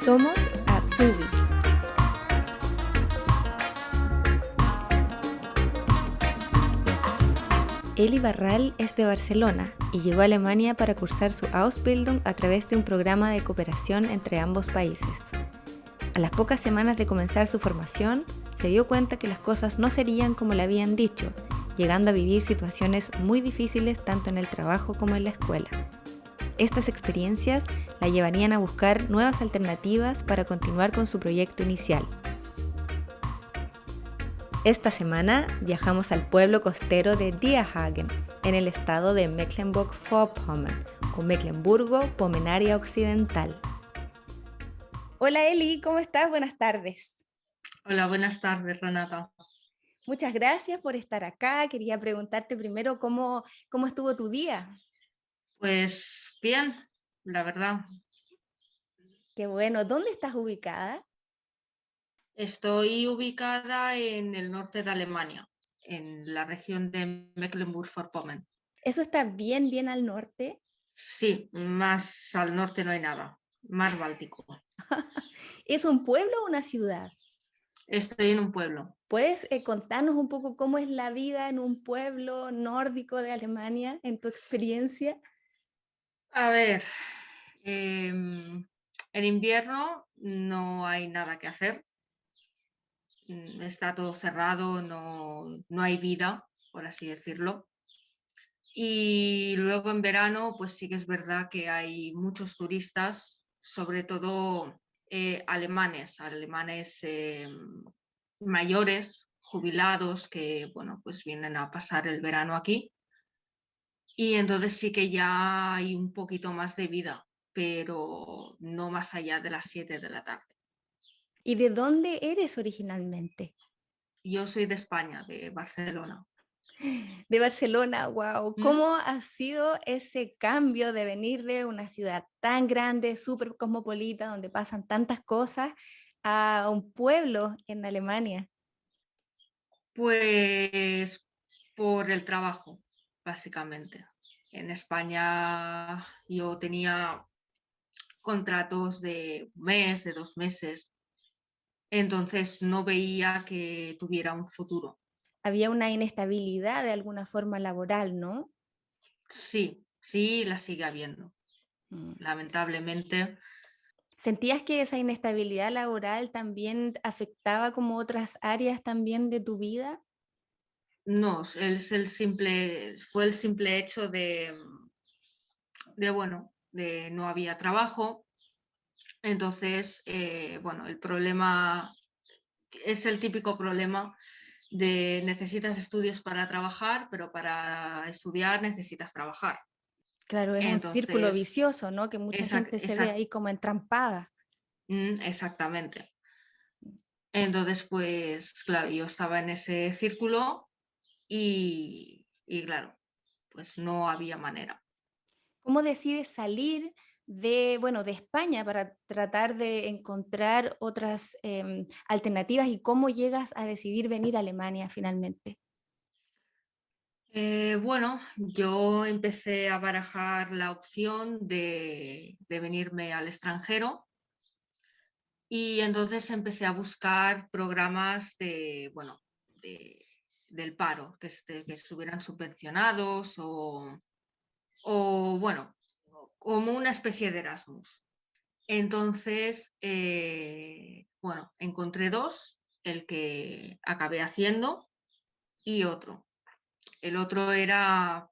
Somos Azubis. Eli Barral es de Barcelona y llegó a Alemania para cursar su Ausbildung a través de un programa de cooperación entre ambos países. A las pocas semanas de comenzar su formación, se dio cuenta que las cosas no serían como le habían dicho, llegando a vivir situaciones muy difíciles tanto en el trabajo como en la escuela. Estas experiencias la llevarían a buscar nuevas alternativas para continuar con su proyecto inicial. Esta semana viajamos al pueblo costero de Dierhagen, en el estado de Mecklenburg-Vorpommern, o Mecklemburgo-Pomerania Occidental. Hola Eli, ¿cómo estás? Buenas tardes. Hola, buenas tardes, Renata. Muchas gracias por estar acá. Quería preguntarte primero cómo estuvo tu día. Pues bien, la verdad. Qué bueno. ¿Dónde estás ubicada? Estoy ubicada en el norte de Alemania, en la región de Mecklenburg-Vorpommern. ¿Eso está bien al norte? Sí, más al norte no hay nada. Mar Báltico. ¿Es un pueblo o una ciudad? Estoy en un pueblo. ¿Puedes contarnos un poco cómo es la vida en un pueblo nórdico de Alemania, en tu experiencia? A ver, en invierno no hay nada que hacer. Está todo cerrado, no hay vida, por así decirlo. Y luego en verano, pues sí que es verdad que hay muchos turistas, sobre todo alemanes mayores, jubilados, que bueno, pues vienen a pasar el verano aquí. Y entonces sí que ya hay un poquito más de vida, pero no más allá de las 7 de la tarde. ¿Y de dónde eres originalmente? Yo soy de España, de Barcelona. De Barcelona, wow. ¿Mm? ¿Cómo ha sido ese cambio de venir de una ciudad tan grande, súper cosmopolita, donde pasan tantas cosas, a un pueblo en Alemania? Pues por el trabajo, básicamente. En España yo tenía contratos de un mes, de 2 meses, entonces no veía que tuviera un futuro. Había una inestabilidad de alguna forma laboral, ¿no? Sí, sí, la sigue habiendo. Mm. Lamentablemente, ¿Sentías que esa inestabilidad laboral también afectaba como otras áreas también de tu vida? no, fue el simple hecho bueno, de no había trabajo. Entonces, bueno, el problema es el típico problema de necesitas estudios para trabajar, pero para estudiar necesitas trabajar. Claro, es un círculo Entonces, vicioso, ¿no? Que mucha exac gente se ve exac ahí como entrampada. exactamente. Entonces, pues claro, yo estaba en ese círculo y claro, pues no había manera. ¿Cómo decides salir de, bueno, de España para tratar de encontrar otras alternativas y cómo llegas a decidir venir a Alemania finalmente? Bueno, yo empecé a barajar la opción de venirme al extranjero. Y entonces empecé a buscar programas bueno, de- del paro, que estuvieran subvencionados bueno, como una especie de Erasmus. Entonces, bueno, encontré dos, el que acabé haciendo y otro. El otro era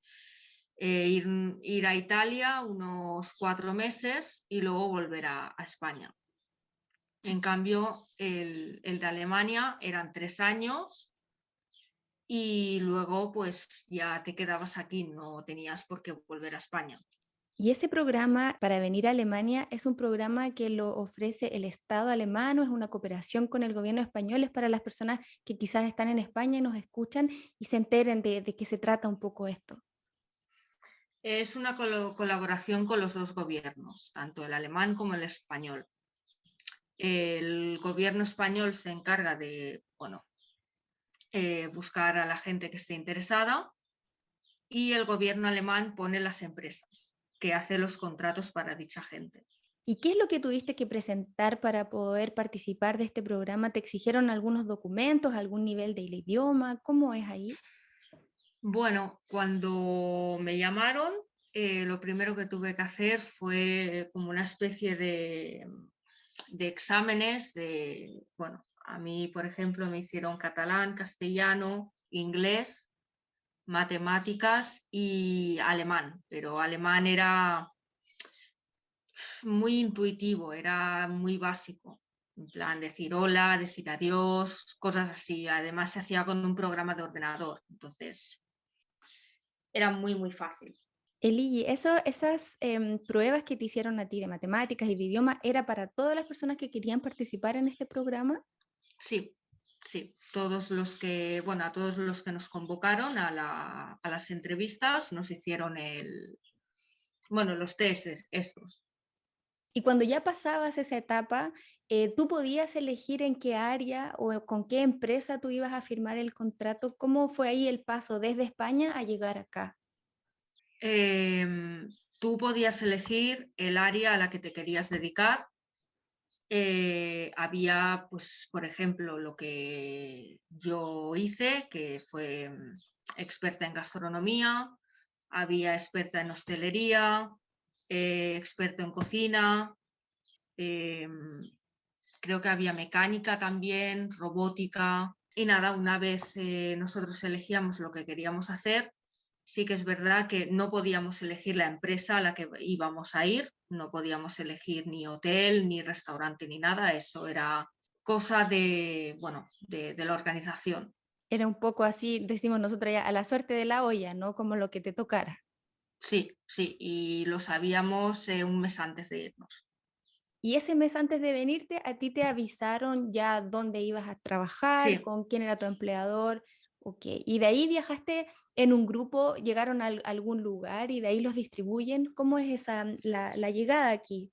ir a Italia unos 4 meses y luego volver a España. En cambio, el de Alemania eran 3 años y luego pues ya te quedabas aquí, no tenías por qué volver a España. Y ese programa para venir a Alemania es un programa que lo ofrece el Estado alemán, o es una cooperación con el gobierno español, es para las personas que quizás están en España y nos escuchan y se enteren de qué se trata un poco esto. Es una colaboración con los dos gobiernos, tanto el alemán como el español. El gobierno español se encarga de, bueno, buscar a la gente que esté interesada y el gobierno alemán pone las empresas que hacen los contratos para dicha gente. ¿Y qué es lo que tuviste que presentar para poder participar de este programa? ¿Te exigieron algunos documentos, algún nivel del idioma? ¿Cómo es ahí? Bueno, cuando me llamaron, lo primero que tuve que hacer fue como una especie de exámenes bueno, a mí, por ejemplo, me hicieron catalán, castellano, inglés, matemáticas y alemán, pero alemán era muy intuitivo, era muy básico. En plan, decir hola, decir adiós, cosas así. Además, se hacía con un programa de ordenador, entonces era muy, muy fácil. Eligi, esas pruebas que te hicieron a ti de matemáticas y de idioma, ¿era para todas las personas que querían participar en este programa? Sí, sí. Todos los que, bueno, a todos los que nos convocaron a las entrevistas nos hicieron bueno, los test estos. Y cuando ya pasabas esa etapa, ¿tú podías elegir en qué área o con qué empresa tú ibas a firmar el contrato? ¿Cómo fue ahí el paso desde España a llegar acá? Tú podías elegir el área a la que te querías dedicar. Había, pues, por ejemplo, lo que yo hice, que fue experta en gastronomía, había experta en hostelería, experto en cocina, eh, creo que había mecánica también, robótica. Y nada, una vez nosotros elegíamos lo que queríamos hacer, sí que es verdad que no podíamos elegir la empresa a la que íbamos a ir, no podíamos elegir ni hotel, ni restaurante, ni nada, eso era cosa de, bueno, de la organización. Era un poco así, decimos nosotros ya, a la suerte de la olla, ¿no? Como lo que te tocara. Sí, sí, y lo sabíamos un mes antes de irnos. Y ese mes antes de venirte, a ti te avisaron ya dónde ibas a trabajar, Sí, con quién era tu empleador, ok. Y de ahí viajaste en un grupo, llegaron a algún lugar y de ahí los distribuyen. ¿Cómo es esa, la llegada aquí?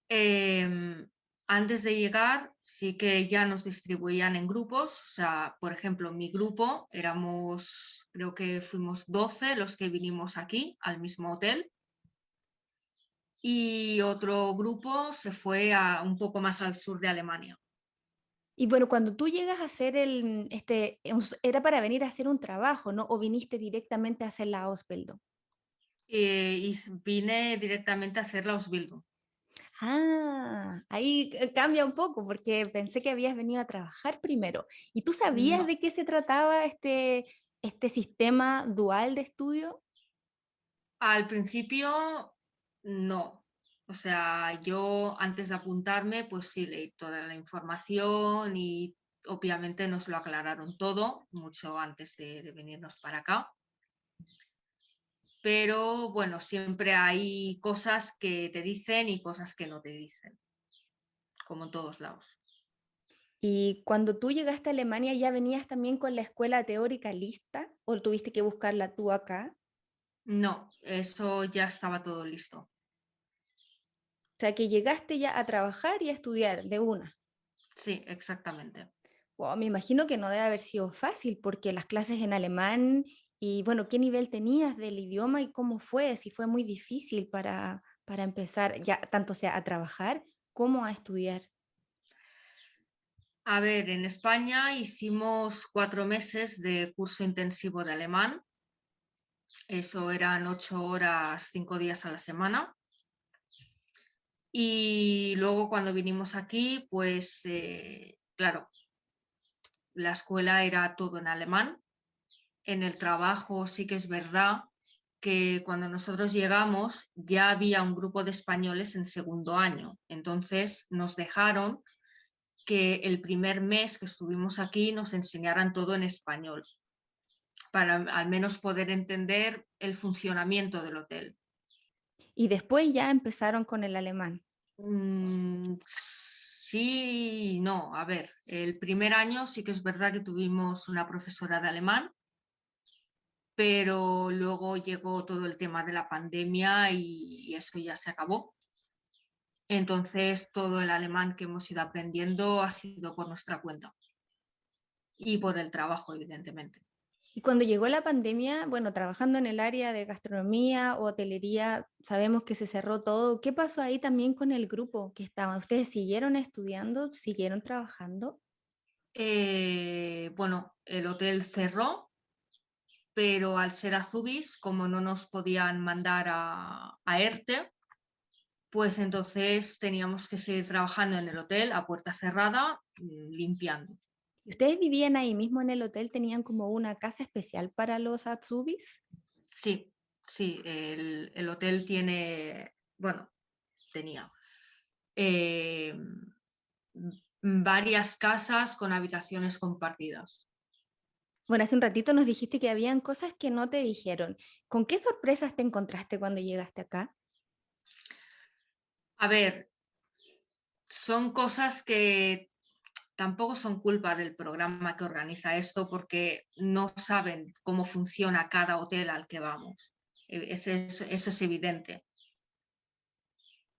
Em, antes de llegar, sí que ya nos distribuían en grupos. O sea, por ejemplo, mi grupo éramos, creo que fuimos 12 los que vinimos aquí al mismo hotel. Y otro grupo se fue a un poco más al sur de Alemania. Y bueno, cuando tú llegas a hacer era para venir a hacer un trabajo, ¿no? ¿O viniste directamente a hacer la Ausbildung? Y vine directamente a hacer la Ausbildung. Ahí cambia un poco porque pensé que habías venido a trabajar primero. ¿Y tú sabías No, de qué se trataba este sistema dual de estudio? al principio no. O sea, yo antes de apuntarme, pues sí, leí toda la información y obviamente nos lo aclararon todo mucho antes de venirnos para acá. Pero bueno, siempre hay cosas que te dicen y cosas que no te dicen, como en todos lados. Y cuando tú llegaste a Alemania, ¿ya venías también con la escuela teórica lista o tuviste que buscarla tú acá? No, eso ya estaba todo listo. O sea, que llegaste ya a trabajar y a estudiar de una. Sí, exactamente. Wow, me imagino que no debe haber sido fácil porque las clases en alemán y bueno, ¿qué nivel tenías del idioma y cómo fue? Si fue muy difícil para empezar ya tanto sea a trabajar como a estudiar. A ver, en España hicimos 4 meses de curso intensivo de alemán. Eso eran 8 horas, 5 días a la semana. Y luego cuando vinimos aquí, pues claro, la escuela era todo en alemán. En el trabajo sí que es verdad que cuando nosotros llegamos ya había un grupo de españoles en segundo año. Entonces nos dejaron que el primer mes que estuvimos aquí nos enseñaran todo en español, para al menos poder entender el funcionamiento del hotel. Y después ya empezaron con el alemán. Sí y no. A ver, el primer año sí que es verdad que tuvimos una profesora de alemán, pero luego llegó todo el tema de la pandemia y eso ya se acabó. Entonces, todo el alemán que hemos ido aprendiendo ha sido por nuestra cuenta y por el trabajo, evidentemente. Y cuando llegó la pandemia, bueno, trabajando en el área de gastronomía o hotelería, sabemos que se cerró todo. ¿Qué pasó ahí también con el grupo que estaban? ¿Ustedes siguieron estudiando, siguieron trabajando? Bueno, el hotel cerró, pero al ser Azubis, como no nos podían mandar a ERTE, pues entonces teníamos que seguir trabajando en el hotel a puerta cerrada, limpiando. ¿Y ustedes vivían ahí mismo en el hotel? ¿Tenían como una casa especial para los Atsubis? Sí, sí, el hotel tiene, bueno, tenía eh, varias casas con habitaciones compartidas. Bueno, hace un ratito nos dijiste que habían cosas que no te dijeron. ¿Con qué sorpresas te encontraste cuando llegaste acá? A ver, son cosas que tampoco son culpa del programa que organiza esto porque no saben cómo funciona cada hotel al que vamos. Eso es evidente.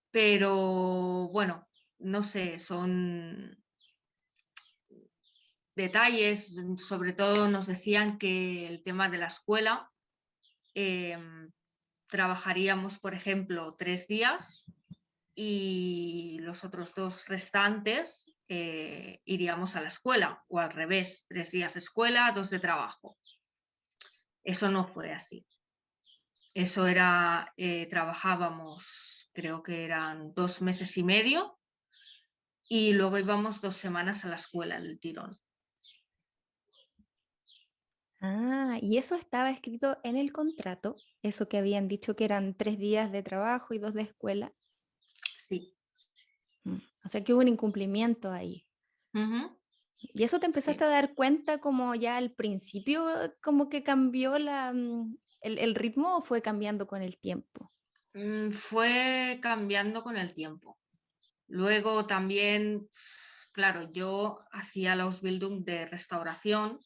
Pero bueno, no sé, son detalles. Sobre todo nos decían que el tema de la escuela, eh, trabajaríamos, por ejemplo, 3 días y los otros 2 restantes iríamos a la escuela o al revés, 3 días de escuela, 2 de trabajo. Eso no fue así. Eso era, trabajábamos, creo que eran 2 meses y medio y luego íbamos 2 semanas a la escuela, el tirón. Ah, y eso estaba escrito en el contrato, eso que habían dicho que eran 3 días de trabajo y 2 de escuela. Sí. O sea que hubo un incumplimiento ahí. Ujú. ¿Y eso te empezaste Sí. a dar cuenta como ya al principio, como que cambió el ritmo o fue cambiando con el tiempo? Fue cambiando con el tiempo. Luego también, claro, yo hacía la Ausbildung de restauración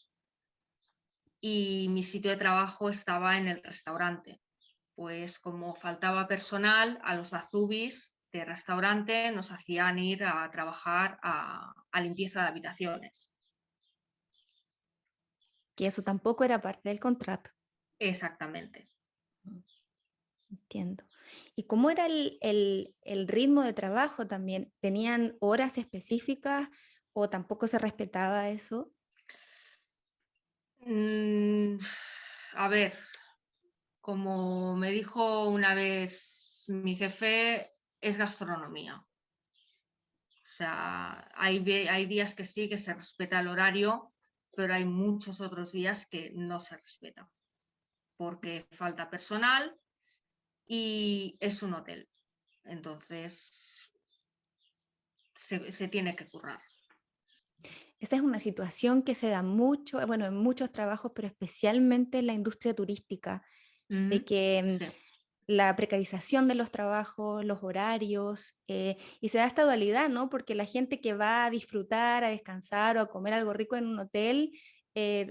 y mi sitio de trabajo estaba en el restaurante. Pues como faltaba personal, a los azubis de restaurante nos hacían ir a trabajar a limpieza de habitaciones. Que eso tampoco era parte del contrato. Exactamente. Entiendo. ¿Y cómo era el ritmo de trabajo también? ¿Tenían horas específicas o tampoco se respetaba eso? Mm, a ver, como me dijo una vez mi jefe, es gastronomía. O sea, hay días que sí que se respeta el horario, pero hay muchos otros días que no se respeta, porque falta personal y es un hotel. Entonces, se tiene que currar. Esa es una situación que se da mucho, bueno, en muchos trabajos, pero especialmente en la industria turística, de Ujú. que Sí. la precarización de los trabajos, los horarios, y se da esta dualidad, ¿no? Porque la gente que va a disfrutar, a descansar o a comer algo rico en un hotel,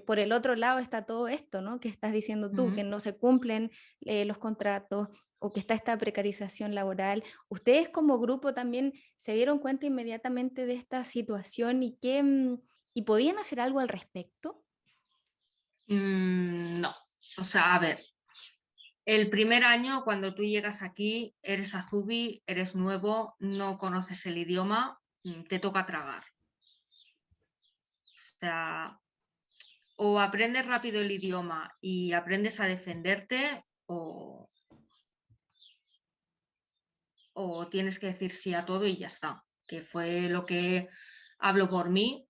por el otro lado está todo esto, ¿no? Que estás diciendo tú, que Ujú. no se cumplen los contratos o que está esta precarización laboral. ¿Ustedes como grupo también se dieron cuenta inmediatamente de esta situación y podían hacer algo al respecto? No. O sea, a ver, el primer año, cuando tú llegas aquí, eres azubi, eres nuevo, no conoces el idioma, te toca tragar. O sea, o aprendes rápido el idioma y aprendes a defenderte, o tienes que decir sí a todo y ya está. Que fue lo que hablo por mí.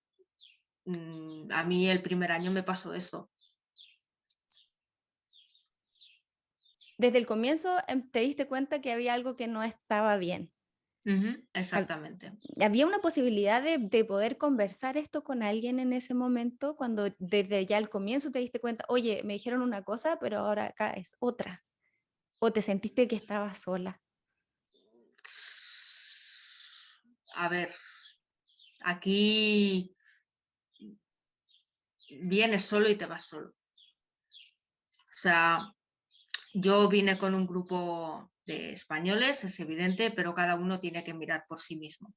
A mí el primer año me pasó esto. Desde el comienzo te diste cuenta que había algo que no estaba bien. Ujú. Hab- Exactamente. ¿Había una posibilidad de poder conversar esto con alguien en ese momento, cuando desde ya al comienzo te diste cuenta, oye, me dijeron una cosa, pero ahora acá es otra? ¿O te sentiste que estabas sola? A ver, aquí vienes solo y te vas solo. O sea, yo vine con un grupo de españoles, es evidente, pero cada uno tiene que mirar por sí mismo.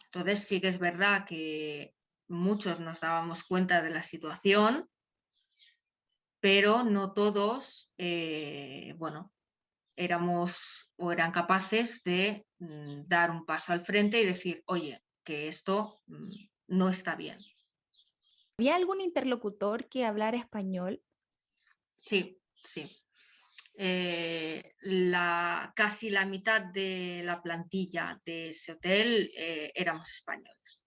Entonces sí que es verdad que muchos nos dábamos cuenta de la situación, pero no todos, bueno, éramos o eran capaces de dar un paso al frente y decir, oye, que esto no está bien. ¿Había algún interlocutor que hablara español? Sí, sí. Casi la mitad de la plantilla de ese hotel éramos españoles.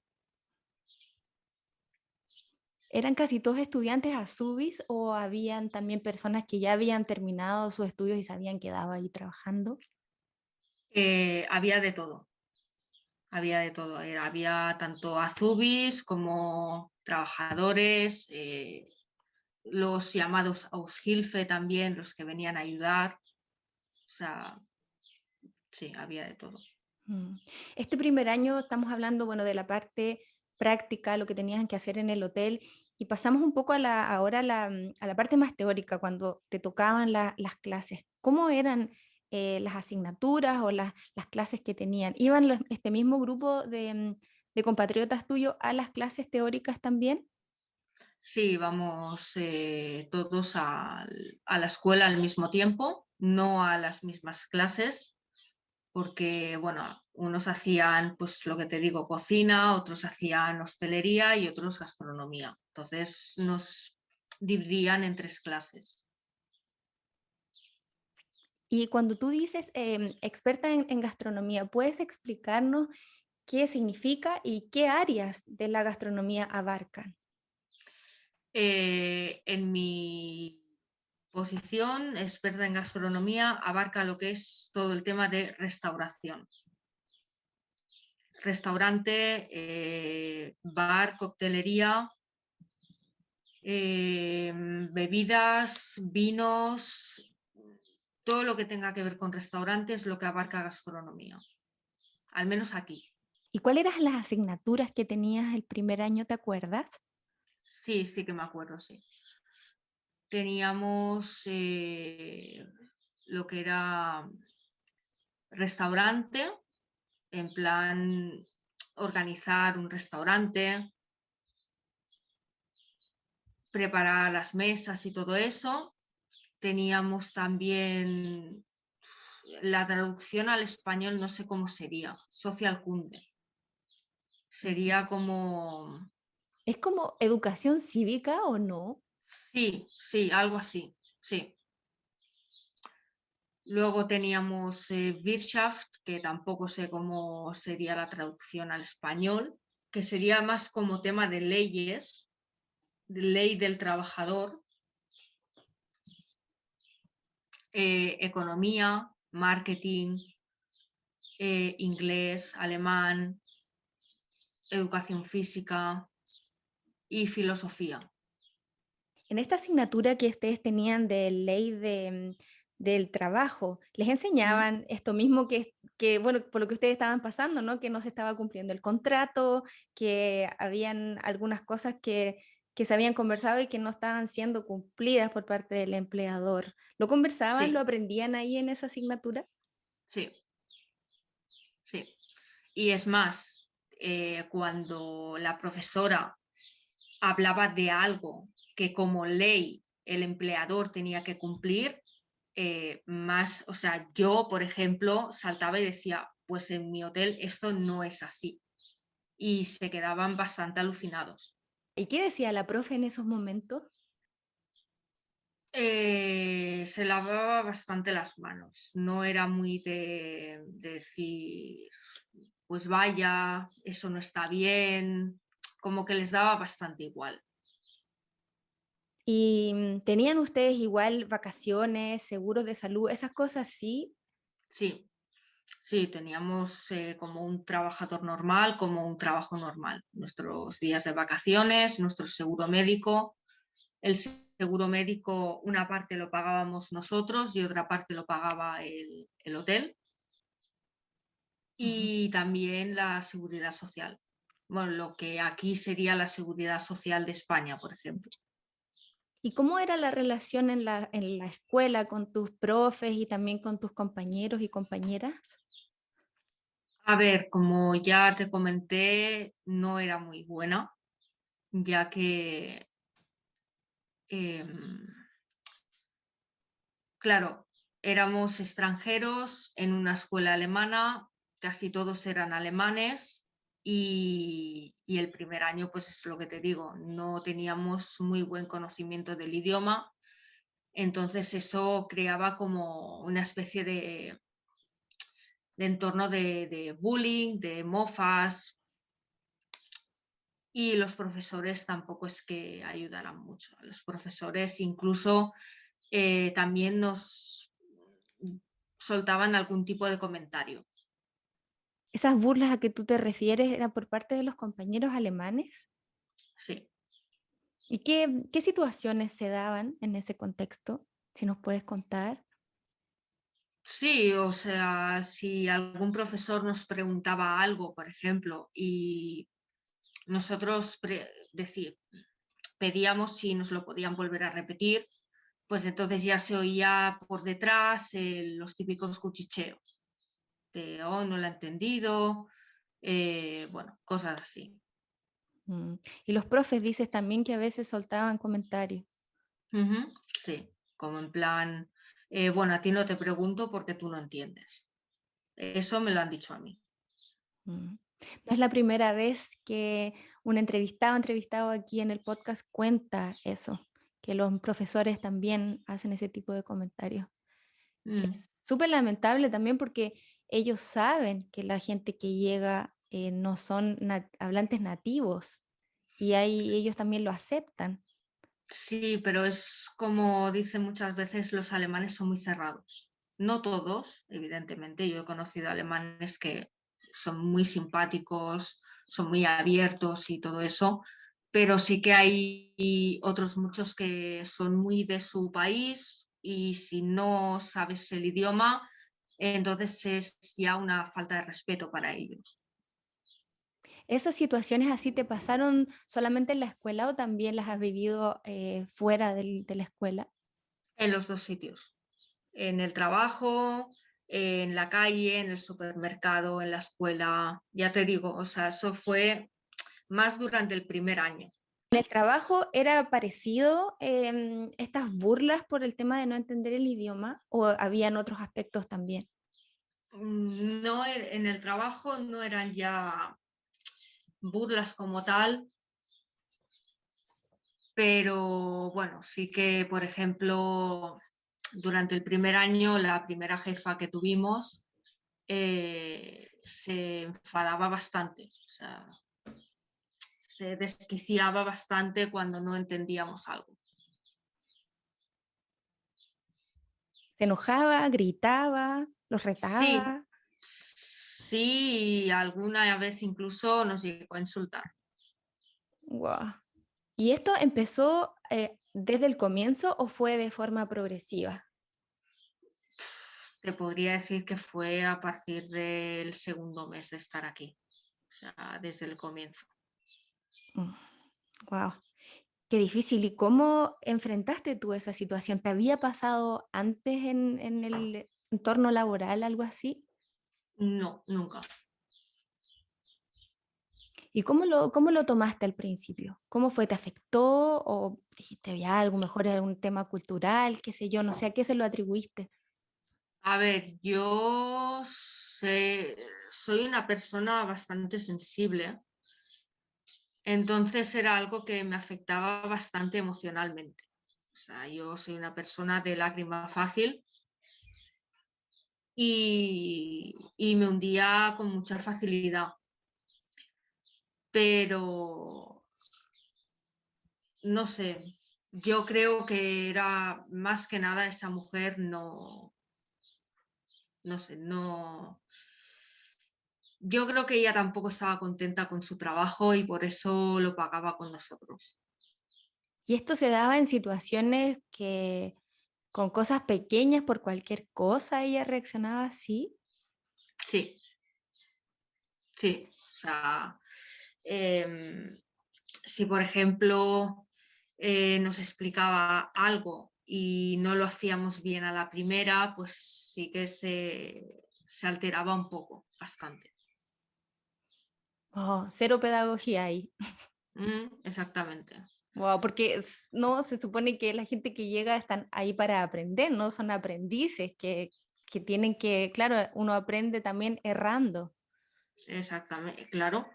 ¿Eran casi todos estudiantes Azubis o habían también personas que ya habían terminado sus estudios y se habían quedado ahí trabajando? Había de todo, había de todo. Había tanto azubis como trabajadores, los llamados Aushilfe también, los que venían a ayudar. O sea, sí, había de todo. Mm. Este primer año estamos hablando, bueno, de la parte práctica, lo que tenían que hacer en el hotel, y pasamos un poco ahora a la parte más teórica, cuando te tocaban las clases. ¿Cómo eran las asignaturas o las clases que tenían? ¿Iban este mismo grupo de compatriotas tuyos a las clases teóricas también? Sí, vamos todos a la escuela al mismo tiempo, no a las mismas clases, porque, bueno, unos hacían, pues lo que te digo, cocina, otros hacían hostelería y otros gastronomía. Entonces nos dividían en 3 clases. Y cuando tú dices experta en gastronomía, ¿puedes explicarnos qué significa y qué áreas de la gastronomía abarcan? En mi posición, experta en gastronomía, abarca lo que es todo el tema de restauración. Restaurante, bar, coctelería, bebidas, vinos, todo lo que tenga que ver con restaurantes es lo que abarca gastronomía, al menos aquí. ¿Y cuáles eran las asignaturas que tenías el primer año, te acuerdas? Sí, sí que me acuerdo, sí. Teníamos lo que era restaurante, en plan organizar un restaurante, preparar las mesas y todo eso. Teníamos también la traducción al español, no sé cómo sería, social kunde. Ujú. Sería como, ¿Es como educación cívica o no? sí, sí, algo así, sí. Luego teníamos Wirtschaft, que tampoco sé cómo sería la traducción al español, que sería más como tema de leyes, de ley del trabajador, economía, marketing, inglés, alemán, educación física y filosofía. En esta asignatura que ustedes tenían de ley del trabajo, ¿les ¿Mm? enseñaban esto mismo bueno, por lo que ustedes estaban pasando, ¿no? Que no se estaba cumpliendo el contrato, que habían algunas cosas que se habían conversado y que no estaban siendo cumplidas por parte del empleador? ¿Lo conversaban, lo Sí, aprendían ahí en esa asignatura? sí, sí. Y es más, cuando la profesora hablaba de algo que como ley el empleador tenía que cumplir, más, o sea, yo, por ejemplo, saltaba y decía, pues en mi hotel esto no es así. Y se quedaban bastante alucinados. ¿Y qué decía la profe en esos momentos? Se lavaba bastante las manos, no era muy de decir, pues vaya, eso no está bien, como que les daba bastante igual. ¿Y tenían ustedes igual vacaciones, seguros de salud, esas cosas sí? Sí, sí, teníamos como un trabajador normal, como un trabajo normal. Nuestros días de vacaciones, nuestro seguro médico. El seguro médico, una parte lo pagábamos nosotros y otra parte lo pagaba el hotel. Ujú. Y también la seguridad social. Bueno, lo que aquí sería la seguridad social de España, por ejemplo. ¿Y cómo era la relación en la escuela con tus profes y también con tus compañeros y compañeras? A ver, como ya te comenté, no era muy buena. ya que, em, claro, éramos extranjeros en una escuela alemana, casi todos eran alemanes y el primer año, pues es lo que te digo, no teníamos muy buen conocimiento del idioma, entonces eso creaba como una especie de entorno de bullying, de mofas, y los profesores tampoco es que ayudaran mucho. Los profesores incluso también nos soltaban algún tipo de comentario. ¿Esas burlas a que tú te refieres eran por parte de los compañeros alemanes? Sí. ¿Y qué situaciones se daban en ese contexto? Si nos puedes contar. Sí, o sea, si algún profesor nos preguntaba algo, por ejemplo, y nosotros pedíamos si nos lo podían volver a repetir, pues entonces ya se oía por detrás los típicos cuchicheos de, oh, no lo he entendido, bueno, cosas así. Mm. Y los profes dices también que a veces soltaban comentarios. Ujú, sí, como en plan, bueno, a ti no te pregunto porque tú no entiendes. Eso me lo han dicho a mí. Mm. No es la primera vez que un entrevistado aquí en el podcast cuenta eso, que los profesores también hacen ese tipo de comentarios. Mm. Es súper lamentable también porque ellos saben que la gente que llega no son hablantes nativos y ahí ellos también lo aceptan. Sí, pero es como dicen muchas veces, los alemanes son muy cerrados. No todos, evidentemente. Yo he conocido alemanes que son muy simpáticos, son muy abiertos y todo eso, pero sí que hay otros muchos que son muy de su país y si no sabes el idioma, entonces es ya una falta de respeto para ellos. ¿Esas situaciones así te pasaron solamente en la escuela o también las has vivido fuera de la escuela? En los dos sitios. En el trabajo, en la calle, en el supermercado, en la escuela. Ya te digo, o sea, eso fue más durante el primer año. ¿En el trabajo era parecido estas burlas por el tema de no entender el idioma o habían otros aspectos también? No, en el trabajo no eran ya burlas como tal, pero bueno, sí que, por ejemplo, durante el primer año, la primera jefa que tuvimos se enfadaba bastante, o sea, se desquiciaba bastante cuando no entendíamos algo. ¿Se enojaba, gritaba, los Sí, retaba? sí, alguna vez incluso nos llegó a insultar. Guau. ¿Y esto empezó desde el comienzo o fue de forma progresiva? Te podría decir que fue a partir del segundo mes de estar aquí, o sea, desde el comienzo. Wow, qué difícil. ¿Y cómo enfrentaste tú esa situación? ¿Te había pasado antes en el entorno laboral algo así? No, nunca. ¿Y cómo lo tomaste al principio? ¿Cómo fue? ¿Te afectó? ¿O dijiste, ya, algo mejor era un tema cultural, qué sé yo, no sé a qué se lo atribuiste? A ver, soy una persona bastante sensible, entonces era algo que me afectaba bastante emocionalmente. O sea, yo soy una persona de lágrima fácil y me hundía con mucha facilidad. Pero no sé, yo creo que era más que nada esa mujer no sé, no. Yo creo que ella tampoco estaba contenta con su trabajo y por eso lo pagaba con nosotros. Y esto se daba en situaciones que con cosas pequeñas, por cualquier cosa, ella reaccionaba así. Sí, sí. O sea, em, si por ejemplo nos explicaba algo y no lo hacíamos bien a la primera, pues sí que se alteraba un poco, bastante. Oh, cero pedagogía ahí. Exactamente. Wow, porque no se supone que la gente que llega están ahí para aprender, no son aprendices que tienen que, claro, uno aprende también errando. Exactamente, claro.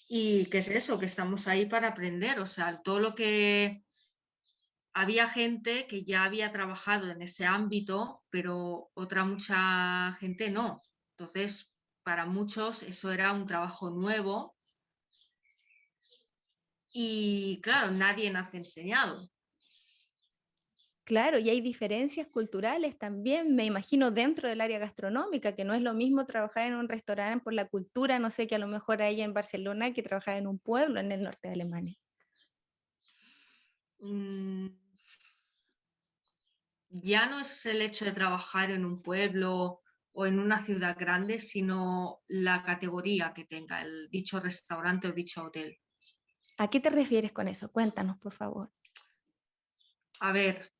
¿Y qué es eso? Que estamos ahí para aprender. O sea, todo lo que había gente que ya había trabajado en ese ámbito, pero otra mucha gente no. Entonces, para muchos eso era un trabajo nuevo y claro, nadie nace enseñado. Claro, y hay diferencias culturales también, me imagino, dentro del área gastronómica, que no es lo mismo trabajar en un restaurante por la cultura, no sé, que a lo mejor ahí en Barcelona, que trabajar en un pueblo en el norte de Alemania. Mm, ya no es el hecho de trabajar en un pueblo o en una ciudad grande, sino la categoría que tenga el dicho restaurante o dicho hotel. ¿A qué te refieres con eso? Cuéntanos, por favor. A ver,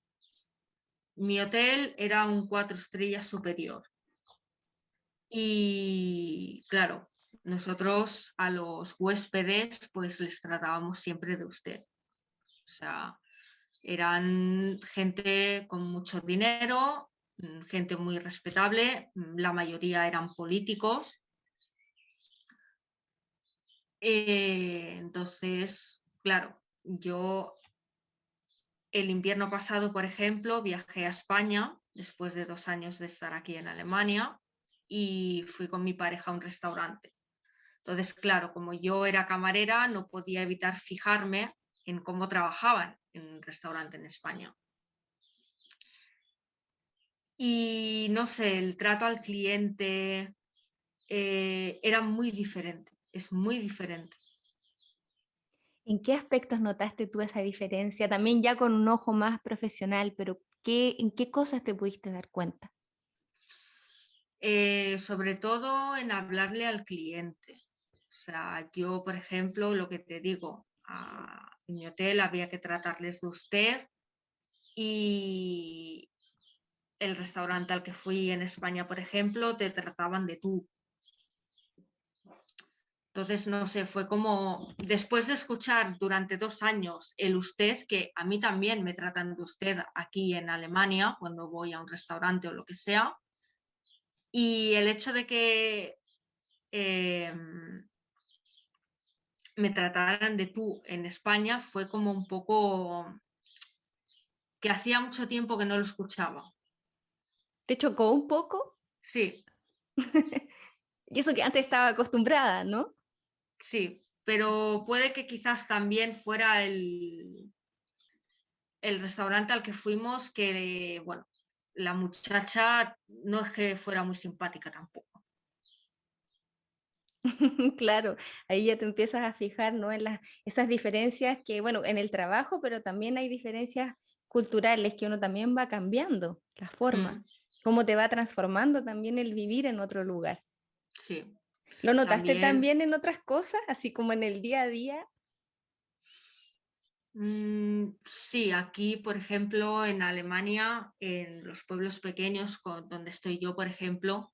mi hotel era un 4 estrellas superior y claro, nosotros a los huéspedes pues les tratábamos siempre de usted. O sea, eran gente con mucho dinero, gente muy respetable, la mayoría eran políticos. Entonces, claro, yo el invierno pasado, por ejemplo, viajé a España después de 2 años de estar aquí en Alemania y fui con mi pareja a un restaurante. Entonces, claro, como yo era camarera, no podía evitar fijarme en cómo trabajaban en un restaurante en España. Y no sé, el trato al cliente era muy diferente, es muy diferente. ¿En qué aspectos notaste tú esa diferencia? También ya con un ojo más profesional, pero ¿en qué cosas te pudiste dar cuenta? Sobre todo en hablarle al cliente. O sea, yo, por ejemplo, lo que te digo, en mi hotel había que tratarles de usted y el restaurante al que fui en España, por ejemplo, te trataban de tú. Entonces, no sé, fue como después de escuchar durante 2 años el usted, que a mí también me tratan de usted aquí en Alemania cuando voy a un restaurante o lo que sea, y el hecho de que eh, me trataran de tú en España fue como un poco que hacía mucho tiempo que no lo escuchaba. ¿Te chocó un poco? Sí, Y eso que antes estaba acostumbrada, ¿no? sí, pero puede que quizás también fuera el restaurante al que fuimos, que, bueno, la muchacha no es que fuera muy simpática tampoco. Claro, ahí ya te empiezas a fijar, ¿no? En esas diferencias que, bueno, en el trabajo, pero también hay diferencias culturales que uno también va cambiando, la Mm, forma, cómo te va transformando también el vivir en otro lugar. sí, ¿Lo notaste también. también en otras cosas, así como en el día a día? Sí, aquí, por ejemplo, en Alemania, en los pueblos pequeños donde estoy yo, por ejemplo,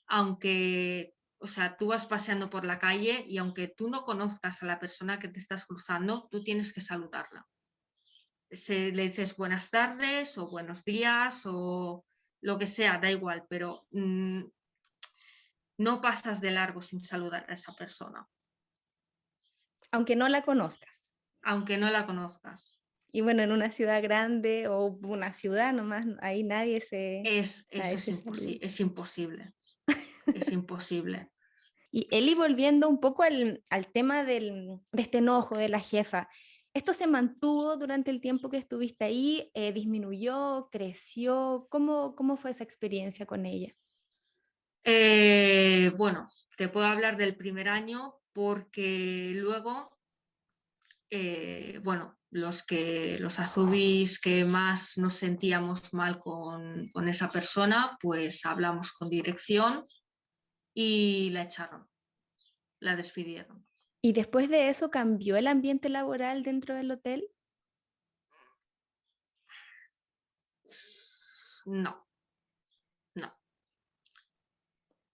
aunque, o sea, tú vas paseando por la calle y aunque tú no conozcas a la persona que te estás cruzando, tú tienes que saludarla. Le dices buenas tardes o buenos días o lo que sea, da igual, pero no pasas de largo sin saludar a esa persona, Aunque no la conozcas. aunque no la conozcas. Y bueno, en una ciudad grande o una ciudad nomás, ahí Eso nadie se saluda. es imposible, es imposible. Y Eli, volviendo un poco al tema de este enojo de la jefa, ¿esto se mantuvo durante el tiempo que estuviste ahí? ¿Disminuyó? ¿Creció? ¿Cómo fue esa experiencia con ella? Bueno, te puedo hablar del primer año porque luego, bueno, los azubis que más nos sentíamos mal con esa persona, pues hablamos con dirección y la echaron, la despidieron. ¿Y después de eso cambió el ambiente laboral dentro del hotel? No, no.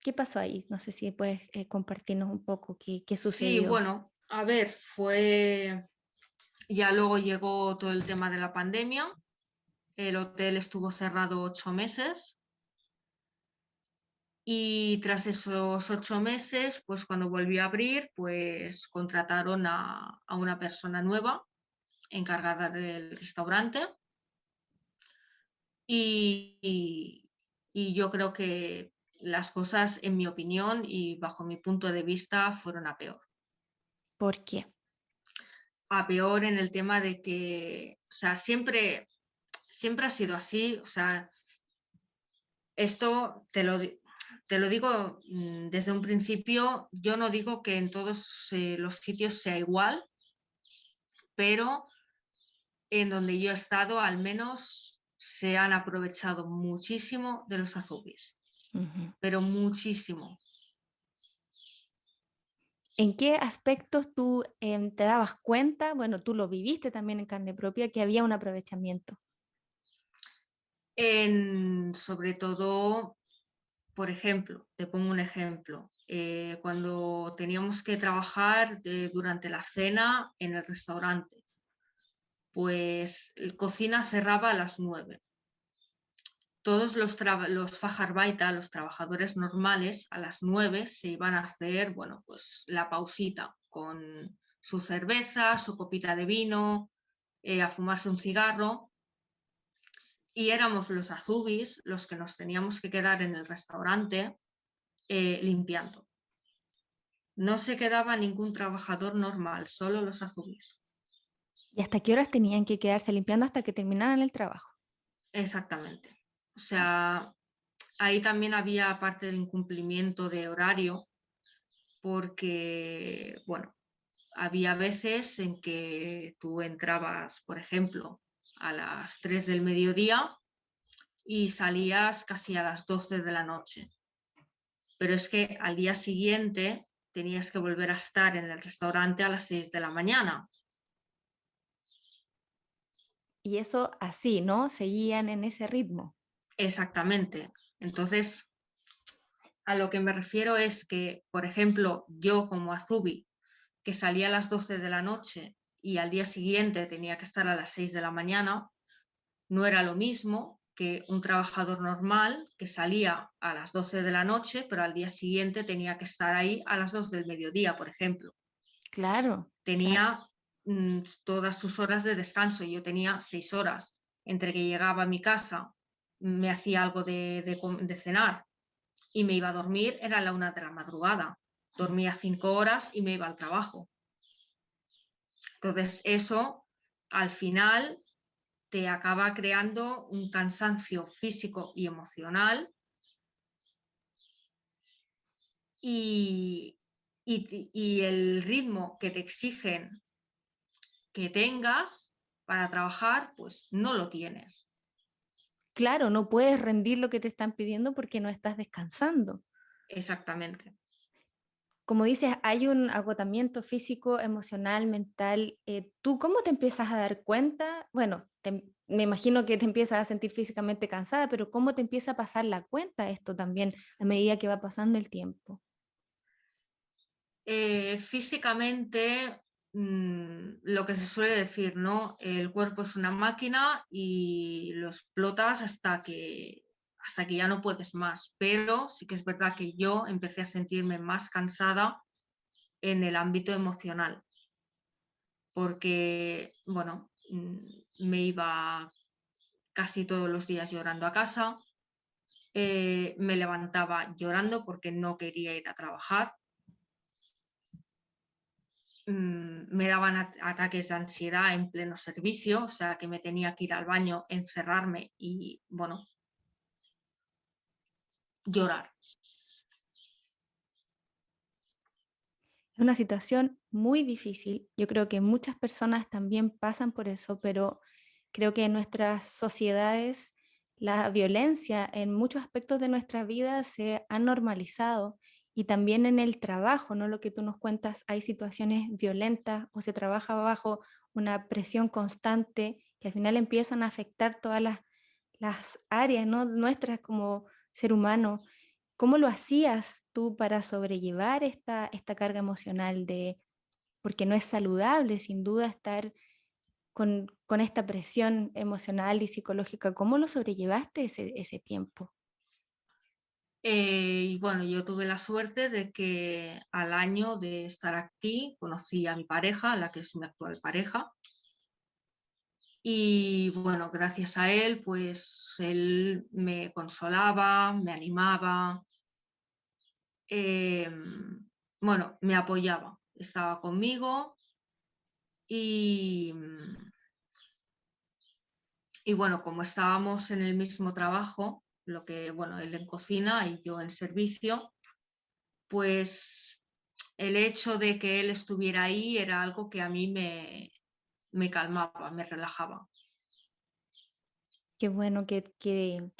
¿Qué pasó ahí? No sé si puedes compartirnos un poco qué Sí, sucedió. bueno, a ver, fue. Ya luego llegó todo el tema de la pandemia, el hotel estuvo cerrado 8 meses y tras esos 8 meses, pues cuando volvió a abrir, pues contrataron a una persona nueva encargada del restaurante y, y yo creo que las cosas, en mi opinión y bajo mi punto de vista, fueron a peor. ¿Por qué? A peor en el tema de que, o sea, siempre ha sido así, o sea, esto te lo digo desde un principio, yo no digo que en todos los sitios sea igual, pero en donde yo he estado al menos se han aprovechado muchísimo de los azubis, Ujú. pero muchísimo. ¿En qué aspectos tú te dabas cuenta, bueno, tú lo viviste también en carne propia, que había un aprovechamiento? Sobre todo, por ejemplo, te pongo un ejemplo, cuando teníamos que trabajar durante la cena en el restaurante, pues la cocina cerraba a las 9. Todos los fajarbaita, los trabajadores normales, a las 9 se iban a hacer, bueno, pues la pausita con su cerveza, su copita de vino, a fumarse un cigarro, y éramos los azubis los que nos teníamos que quedar en el restaurante limpiando. No se quedaba ningún trabajador normal, solo los azubis. ¿Y hasta qué horas tenían que quedarse limpiando hasta que terminaran el trabajo? Exactamente. O sea, ahí también había parte del incumplimiento de horario, porque, bueno, había veces en que tú entrabas, por ejemplo, a las 3 del mediodía y salías casi a las 12 de la noche. Pero es que al día siguiente tenías que volver a estar en el restaurante a las 6 de la mañana. Y eso así, ¿no? Seguían en ese ritmo. Exactamente. Entonces, a lo que me refiero es que, por ejemplo, yo como Azubi, que salía a las 12 de la noche y al día siguiente tenía que estar a las 6 de la mañana, no era lo mismo que un trabajador normal que salía a las 12 de la noche, pero al día siguiente tenía que estar ahí a las 2 del mediodía, por ejemplo. Claro, claro. Tenía todas sus horas de descanso y yo tenía 6 horas. Entre que llegaba a mi casa, me hacía algo de cenar y me iba a dormir, era la 1 de la madrugada. Dormía 5 horas y me iba al trabajo. Entonces, eso al final te acaba creando un cansancio físico y emocional y, y el ritmo que te exigen que tengas para trabajar, pues no lo tienes. Claro, no puedes rendir lo que te están pidiendo porque no estás descansando. Exactamente. Como dices, hay un agotamiento físico, emocional, mental. ¿Tú cómo te empiezas a dar cuenta? Bueno, me imagino que te empiezas a sentir físicamente cansada, pero ¿cómo te empieza a pasar la cuenta esto también a medida que va pasando el tiempo? Físicamente, lo que se suele decir, ¿no? El cuerpo es una máquina y lo explotas hasta que ya no puedes más. Pero sí que es verdad que yo empecé a sentirme más cansada en el ámbito emocional, porque, bueno, me iba casi todos los días llorando a casa, me levantaba llorando porque no quería ir a trabajar, me daban ataques de ansiedad en pleno servicio, o sea que me tenía que ir al baño, encerrarme y, bueno, llorar. Es una situación muy difícil. Yo creo que muchas personas también pasan por eso, pero creo que en nuestras sociedades la violencia en muchos aspectos de nuestra vida se ha normalizado y también en el trabajo, ¿no? Lo que tú nos cuentas, hay situaciones violentas o se trabaja bajo una presión constante que al final empiezan a afectar todas las áreas, ¿no? Nuestras como ser humano. ¿Cómo lo hacías tú para sobrellevar esta carga emocional de, porque no es saludable sin duda estar con esta presión emocional y psicológica? ¿Cómo lo sobrellevaste ese tiempo? Y bueno, yo tuve la suerte de que al año de estar aquí conocí a mi pareja, la que es mi actual pareja. Y bueno, gracias a él, pues él me consolaba, me animaba, bueno, me apoyaba, estaba conmigo y, y bueno, como estábamos en el mismo trabajo, lo que, bueno, él en cocina y yo en servicio, pues el hecho de que él estuviera ahí era algo que a mí me calmaba, me relajaba. Qué bueno que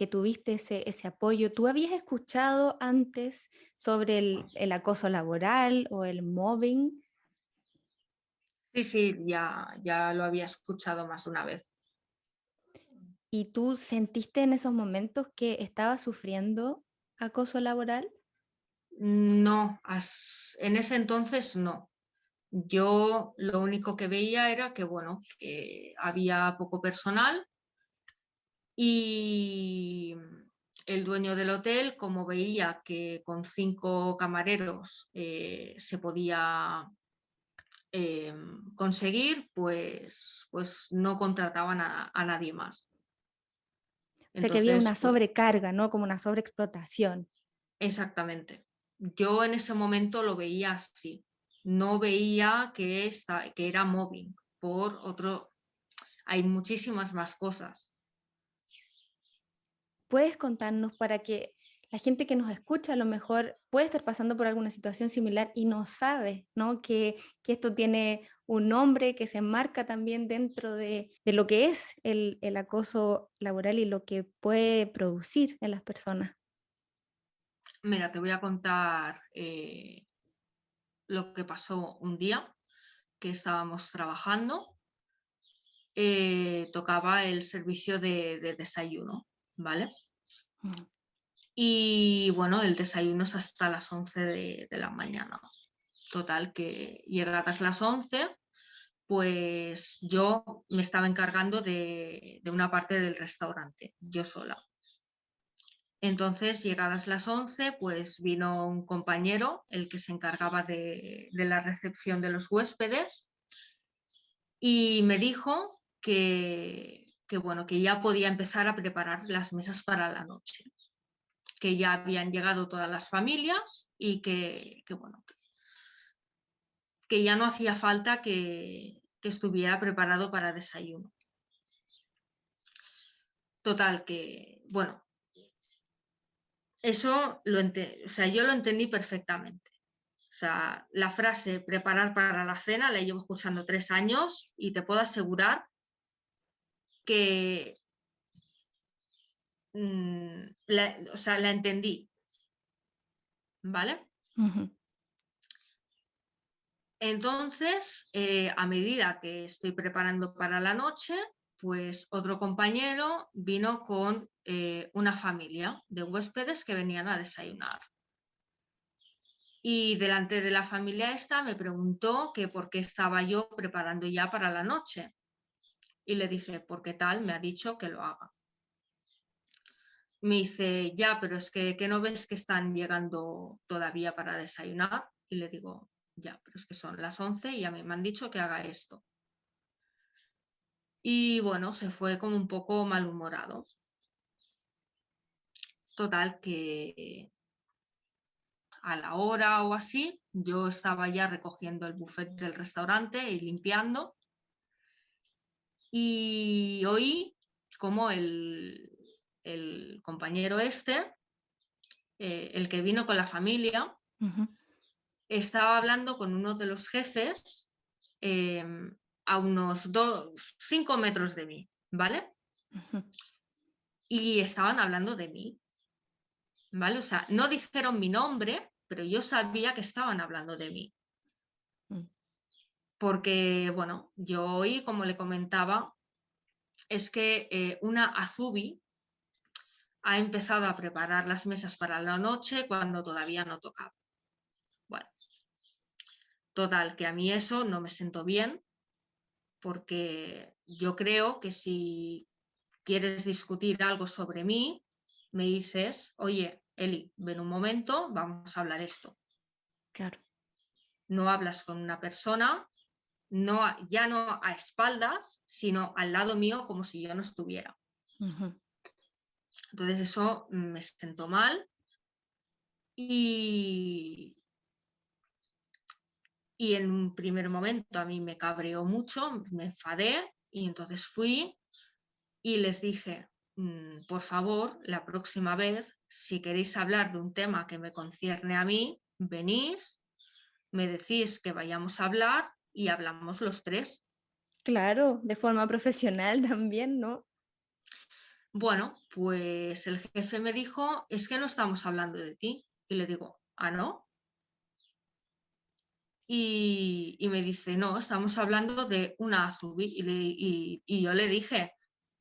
tuviste ese apoyo. ¿Tú habías escuchado antes sobre el acoso laboral o el mobbing? Sí, sí, ya lo había escuchado más de una vez. ¿Y tú sentiste en esos momentos que estabas sufriendo acoso laboral? No, en ese entonces no. Yo lo único que veía era que, bueno, que había poco personal y el dueño del hotel, como veía que con 5 camareros se podía eh, conseguir, pues no contrataban a nadie más. O sea que había Entonces, una pues sobrecarga, ¿no? Como una sobreexplotación. exactamente. Yo en ese momento lo veía así. No veía que era mobbing por otro. Hay muchísimas más cosas. ¿Puedes contarnos para que la gente que nos escucha a lo mejor puede estar pasando por alguna situación similar y no sabe, ¿no? Que esto tiene un nombre que se enmarca también dentro de lo que es el acoso laboral y lo que puede producir en las personas? Mira, te voy a contar lo que pasó un día que estábamos trabajando. Tocaba el servicio de desayuno, ¿vale? Mm. Y bueno, el desayuno es hasta las 11 de la mañana. Total, que llegadas las 11, pues yo me estaba encargando de una parte del restaurante, yo sola. Entonces, llegadas las 11, pues vino un compañero, el que se encargaba de la recepción de los huéspedes, y me dijo bueno, que ya podía empezar a preparar las mesas para la noche, que ya habían llegado todas las familias y bueno, que ya no hacía falta que estuviera preparado para desayuno. Total, que bueno, eso o sea, yo lo entendí perfectamente. O sea, la frase preparar para la cena la llevo escuchando 3 años y te puedo asegurar que o sea, la entendí, ¿vale? Ujú. Entonces, a medida que estoy preparando para la noche, pues otro compañero vino con una familia de huéspedes que venían a desayunar. Y delante de la familia esta me preguntó que por qué estaba yo preparando ya para la noche. Y le dije, porque tal, me ha dicho que lo haga. Me dice, ya, pero es que no ves que están llegando todavía para desayunar. Y le digo, ya, pero es que son las 11 y ya me han dicho que haga esto. Y bueno, se fue como un poco malhumorado. Total, que a la hora o así, yo estaba ya recogiendo el buffet del restaurante y limpiando. Y oí como el compañero este, el que vino con la familia, Ujú. estaba hablando con uno de los jefes eh, a unos 5 metros de mí, ¿vale? Ujú. Y estaban hablando de mí, ¿vale? O sea, no dijeron mi nombre, pero yo sabía que estaban hablando de mí. Mm. Porque, bueno, yo hoy, como le comentaba, es que una Azubi ha empezado a preparar las mesas para la noche cuando todavía no tocaba. Bueno, total, que a mí eso no me sentó bien porque yo creo que si quieres discutir algo sobre mí, me dices, oye, Eli, ven un momento, vamos a hablar esto. Claro. No hablas con una persona, no, ya no a espaldas, sino al lado mío como si yo no estuviera. Ujú. Entonces eso me sentó mal y, y en un primer momento a mí me cabreó mucho, me enfadé y entonces fui y les dije, por favor, la próxima vez, si queréis hablar de un tema que me concierne a mí, venís, me decís que vayamos a hablar y hablamos los tres. Claro, de forma profesional también, ¿no? Bueno, pues el jefe me dijo, es que no estamos hablando de ti. Y le digo, ¿ah, no? Y me dice, no, estamos hablando de una Azubi. Y yo le dije,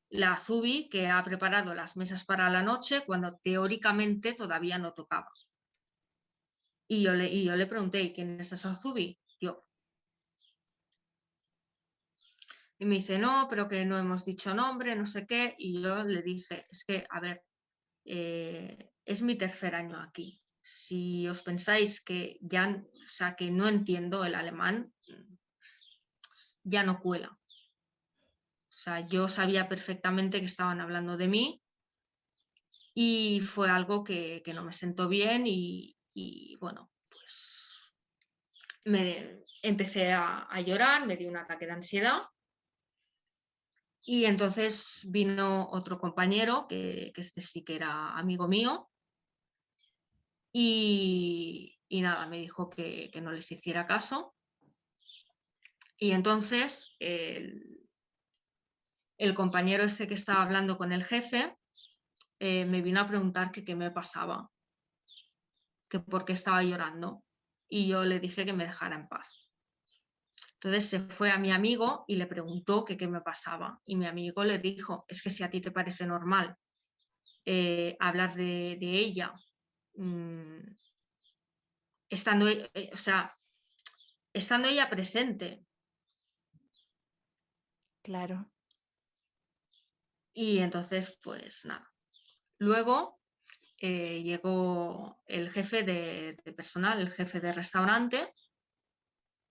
la Azubi que ha preparado las mesas para la noche cuando teóricamente todavía no tocaba. Y yo le pregunté, ¿y quién es esa Azubi? Yo. Y me dice, no, pero que no hemos dicho nombre, no sé qué. Y yo le dije, es que, a ver, es mi tercer año aquí. Si os pensáis que ya, o sea, que no entiendo el alemán, ya no cuela. O sea, yo sabía perfectamente que estaban hablando de mí y fue algo que no me sentó bien y bueno, pues me empecé a llorar, me dio un ataque de ansiedad y entonces vino otro compañero, que este sí que era amigo mío, y nada, me dijo que no les hiciera caso. Y entonces el compañero ese que estaba hablando con el jefe me vino a preguntar que qué me pasaba, que por qué estaba llorando. Y yo le dije que me dejara en paz. Entonces se fue a mi amigo y le preguntó que qué me pasaba. Y mi amigo le dijo, es que si a ti te parece normal hablar de ella, mmm, estando, o sea, estando ella presente. Claro. Y entonces, pues nada. Luego llegó el jefe de personal, el jefe de restaurante,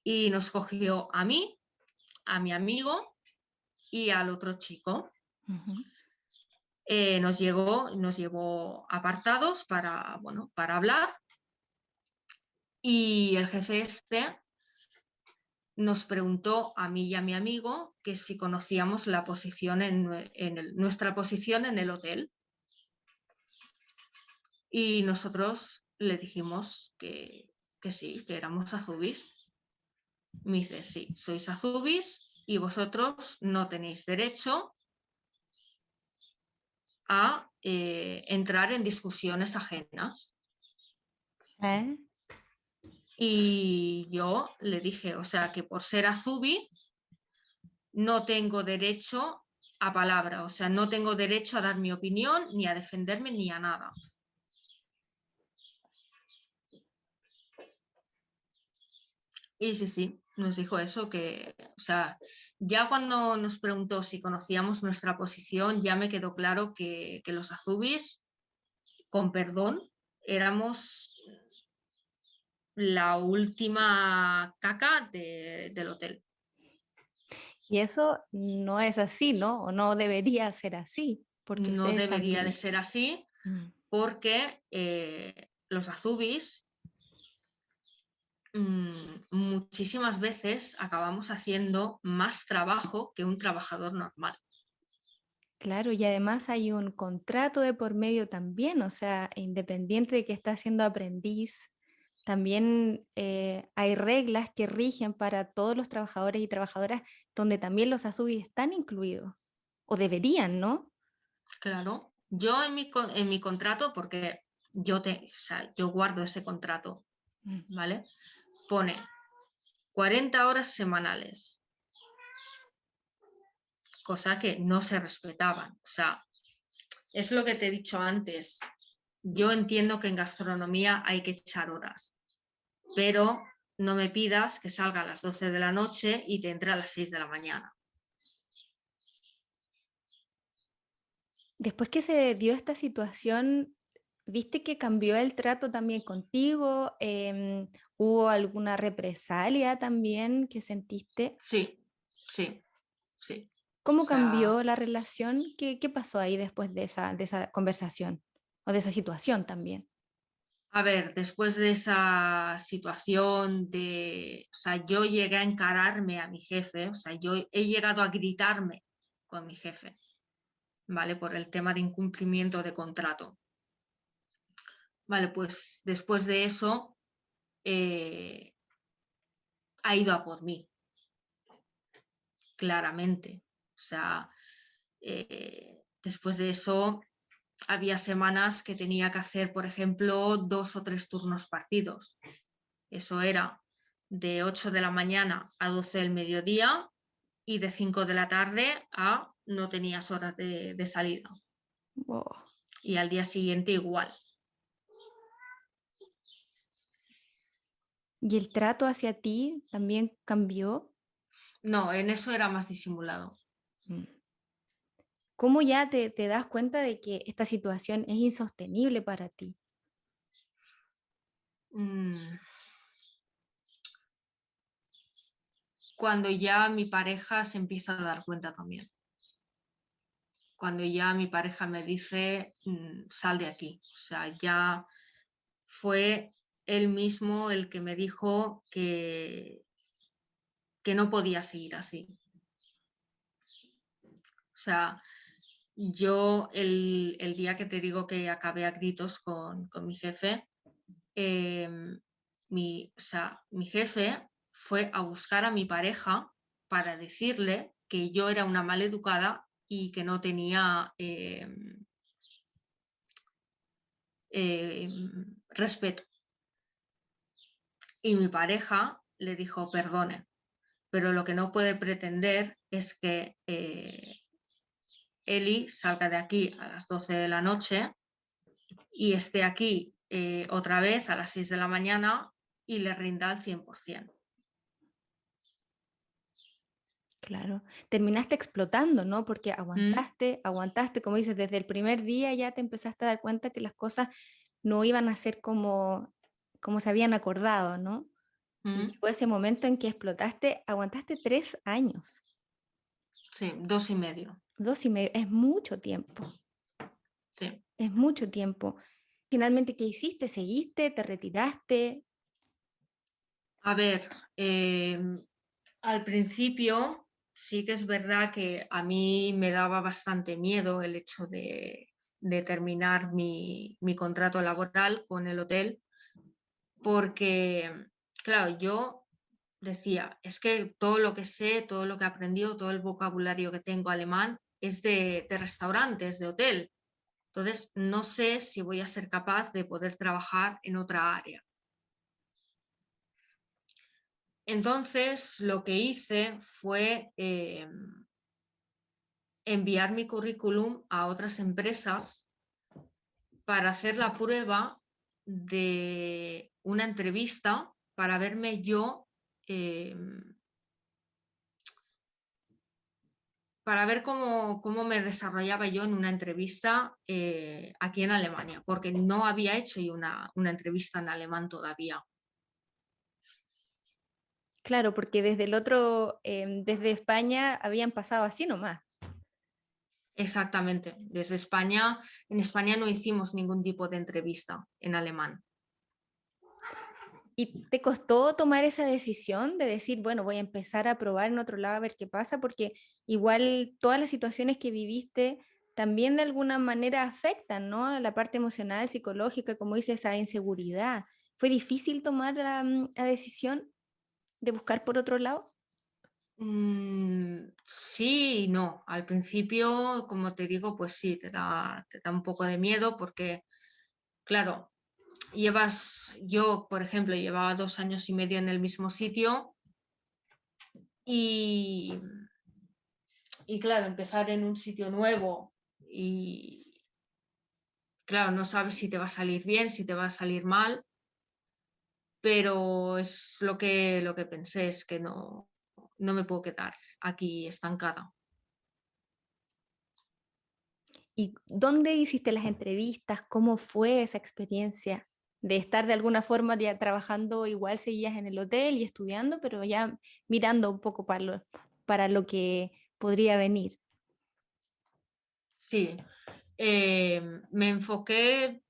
y nos cogió a mí, a mi amigo y al otro chico. Ujú. Nos llevó apartados para, bueno, para hablar y el jefe este nos preguntó a mí y a mi amigo que si conocíamos la posición nuestra posición en el hotel. Y nosotros le dijimos que sí, que éramos azubis. Me dice, sí, sois azubis y vosotros no tenéis derecho a entrar en discusiones ajenas. ¿Eh? Y yo le dije, o sea, que por ser azubi no tengo derecho a palabra, o sea, no tengo derecho a dar mi opinión, ni a defenderme, ni a nada. Y sí, nos dijo eso, que, o sea, ya cuando nos preguntó si conocíamos nuestra posición, ya me quedó claro que los azubis, con perdón, éramos la última caca del hotel. Y eso no es así, ¿no? O no debería ser así, porque No ustedes debería de también... ser así Mm. porque los azubis muchísimas veces acabamos haciendo más trabajo que un trabajador normal. Claro, y además hay un contrato de por medio también, o sea, independiente de que está siendo aprendiz, también hay reglas que rigen para todos los trabajadores y trabajadoras, donde también los azubis están incluidos, o deberían, ¿no? Claro, yo en mi contrato, porque o sea, yo guardo ese contrato, Mm. ¿vale? Pone 40 horas semanales, cosa que no se respetaban. O sea, es lo que te he dicho antes. Yo entiendo que en gastronomía hay que echar horas, pero no me pidas que salga a las 12 de la noche y te entre a las 6 de la mañana. Después que se dio esta situación, ¿viste que cambió el trato también contigo? ¿Hubo alguna represalia también que sentiste? Sí, sí, sí. O ¿Cómo sea, cambió la relación? ¿Qué pasó ahí después de esa conversación o de esa situación también? a ver, después de esa situación o sea, yo llegué a encararme a mi jefe, o sea, yo he llegado a gritarme con mi jefe, ¿vale? Por el tema de incumplimiento de contrato. Vale, pues después de eso eh, ha ido a por mí, claramente. O sea, después de eso había semanas que tenía que hacer, por ejemplo, 2 o 3 turnos partidos. Eso era de 8 de la mañana a 12 del mediodía y de 5 de la tarde a no tenías horas de salida. Wow. Y al día siguiente igual. ¿Y el trato hacia ti también cambió? No, en eso era más disimulado. Mm. ¿Cómo ya te das cuenta de que esta situación es insostenible para ti? Mm, Cuando ya mi pareja se empieza a dar cuenta también. Cuando ya mi pareja me dice, sal de aquí. O sea, ya fue él mismo el que me dijo que no podía seguir así. O sea, yo el día que te digo que acabé a gritos con mi jefe, eh, o sea, mi jefe fue a buscar a mi pareja para decirle que yo era una maleducada y que no tenía eh, respeto. Y mi pareja le dijo, perdone, pero lo que no puede pretender es que Eli salga de aquí a las 12 de la noche y esté aquí otra vez a las 6 de la mañana y le rinda al 100%. Claro, terminaste explotando, ¿no? Porque ¿Mm? aguantaste, aguantaste, como dices, desde el primer día ya te empezaste a dar cuenta que las cosas no iban a ser como se habían acordado, ¿no? Y ¿Mm? llegó ese momento en que explotaste, aguantaste 3 años, Sí, 2 y medio. 2 y medio, Sí. es mucho tiempo. Finalmente, ¿qué hiciste? ¿Seguiste? ¿Te retiraste? A ver, al principio sí que es verdad que a mí me daba bastante miedo el hecho de terminar mi contrato laboral con el hotel, porque, claro, yo decía, es que todo lo que sé, todo lo que he aprendido, todo el vocabulario que tengo alemán es de restaurantes, de hotel. Entonces, no sé si voy a ser capaz de poder trabajar en otra área. Entonces, lo que hice fue enviar mi currículum a otras empresas para hacer la prueba de una entrevista para verme yo, eh, para ver cómo me desarrollaba yo en una entrevista aquí en Alemania, porque no había hecho yo una entrevista en alemán todavía. Claro, porque desde el otro, desde España habían pasado así nomás. Exactamente. Desde España, en España no hicimos ningún tipo de entrevista en alemán. ¿Y te costó tomar esa decisión de decir, bueno, voy a empezar a probar en otro lado a ver qué pasa? Porque igual todas las situaciones que viviste también de alguna manera afectan, ¿no? A la parte emocional, psicológica, como dices, esa inseguridad. ¿Fue difícil tomar la decisión de buscar por otro lado? Sí y no. Al principio, como te digo, pues sí, te da un poco de miedo porque, claro, yo, por ejemplo, llevaba 2 años y medio en el mismo sitio y, y claro, empezar en un sitio nuevo y, claro, no sabes si te va a salir bien, si te va a salir mal, pero es lo que pensé, es que no me puedo quedar aquí estancada. ¿Y dónde hiciste las entrevistas? ¿Cómo fue esa experiencia de estar de alguna forma ya trabajando, igual seguías en el hotel y estudiando, pero ya mirando un poco para lo que podría venir? Sí, me enfoqué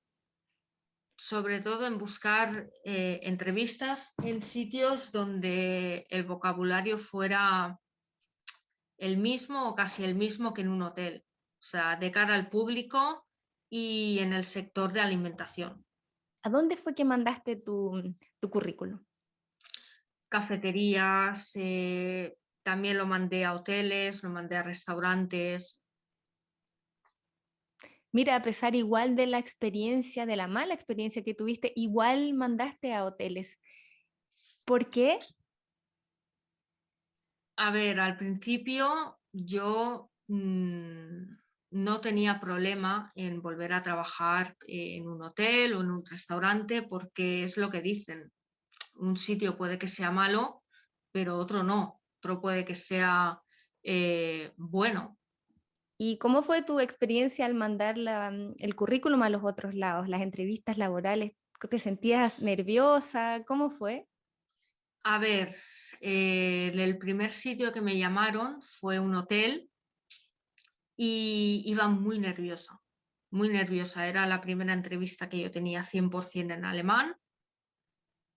sobre todo en buscar entrevistas en sitios donde el vocabulario fuera el mismo o casi el mismo que en un hotel, o sea, de cara al público y en el sector de alimentación. ¿A dónde fue que mandaste tu currículum? Cafeterías, también lo mandé a hoteles, lo mandé a restaurantes. Mira, a pesar igual de la experiencia, de la mala experiencia que tuviste, igual mandaste a hoteles. ¿Por qué? A ver, al principio yo no tenía problema en volver a trabajar en un hotel o en un restaurante porque es lo que dicen. Un sitio puede que sea malo, pero otro no. Otro puede que sea bueno. ¿Y cómo fue tu experiencia al mandar el currículum a los otros lados, las entrevistas laborales? ¿Te sentías nerviosa? ¿Cómo fue? A ver, el primer sitio que me llamaron fue un hotel y iba muy nerviosa, muy nerviosa. Era la primera entrevista que yo tenía 100% en alemán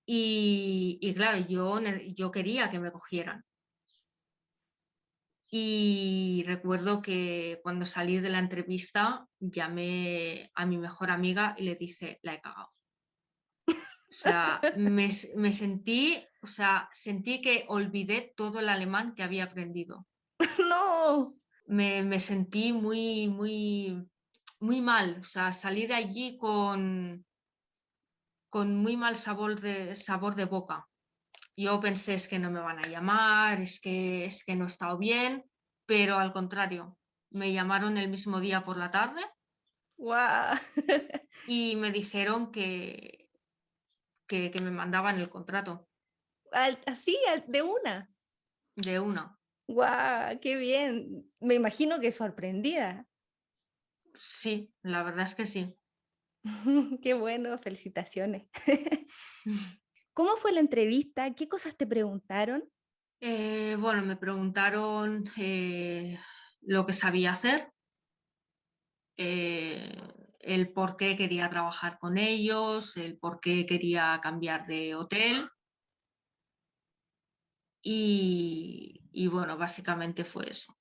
y claro, yo quería que me cogieran. Y recuerdo que cuando salí de la entrevista llamé a mi mejor amiga y le dije, la he cagado. O sea, me sentí, o sea, sentí que olvidé todo el alemán que había aprendido. No. Me sentí muy, muy, muy mal. O sea, salí de allí con muy mal sabor de boca. Yo pensé, es que no me van a llamar, es que no he estado bien, pero al contrario, me llamaron el mismo día por la tarde Guau. y me dijeron que me mandaban el contrato Así, de una. de una. Guau, qué bien. Me imagino que sorprendida. Sí, la verdad es que sí. Qué bueno, felicitaciones. ¿Cómo fue la entrevista? ¿Qué cosas te preguntaron? Bueno, me preguntaron lo que sabía hacer, eh, el por qué quería trabajar con ellos, el por qué quería cambiar de hotel y bueno, básicamente fue eso.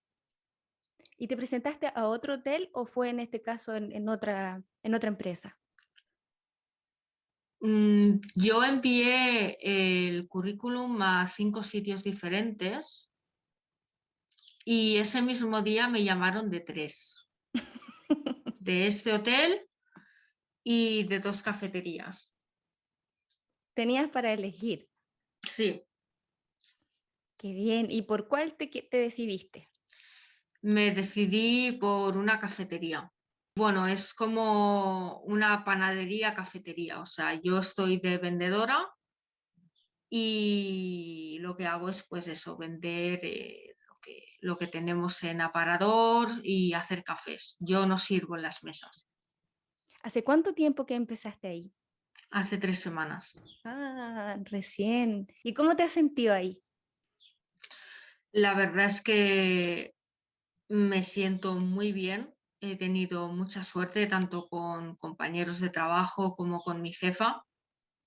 ¿Y te presentaste a otro hotel o fue en este caso en otra empresa? Yo envié el currículum a 5 sitios diferentes y ese mismo día me llamaron de 3, de este hotel y de 2 cafeterías. Tenías para elegir. Sí, Qué bien. ¿Y por cuál te decidiste? me decidí por una cafetería. Bueno, es como una panadería cafetería, o sea, yo estoy de vendedora y lo que hago es pues eso, vender lo que tenemos en aparador y hacer cafés. Yo no sirvo en las mesas. ¿Hace cuánto tiempo que empezaste ahí? Hace 3 semanas. Ah, recién. ¿Y cómo te has sentido ahí? La verdad es que me siento muy bien. He tenido mucha suerte tanto con compañeros de trabajo como con mi jefa.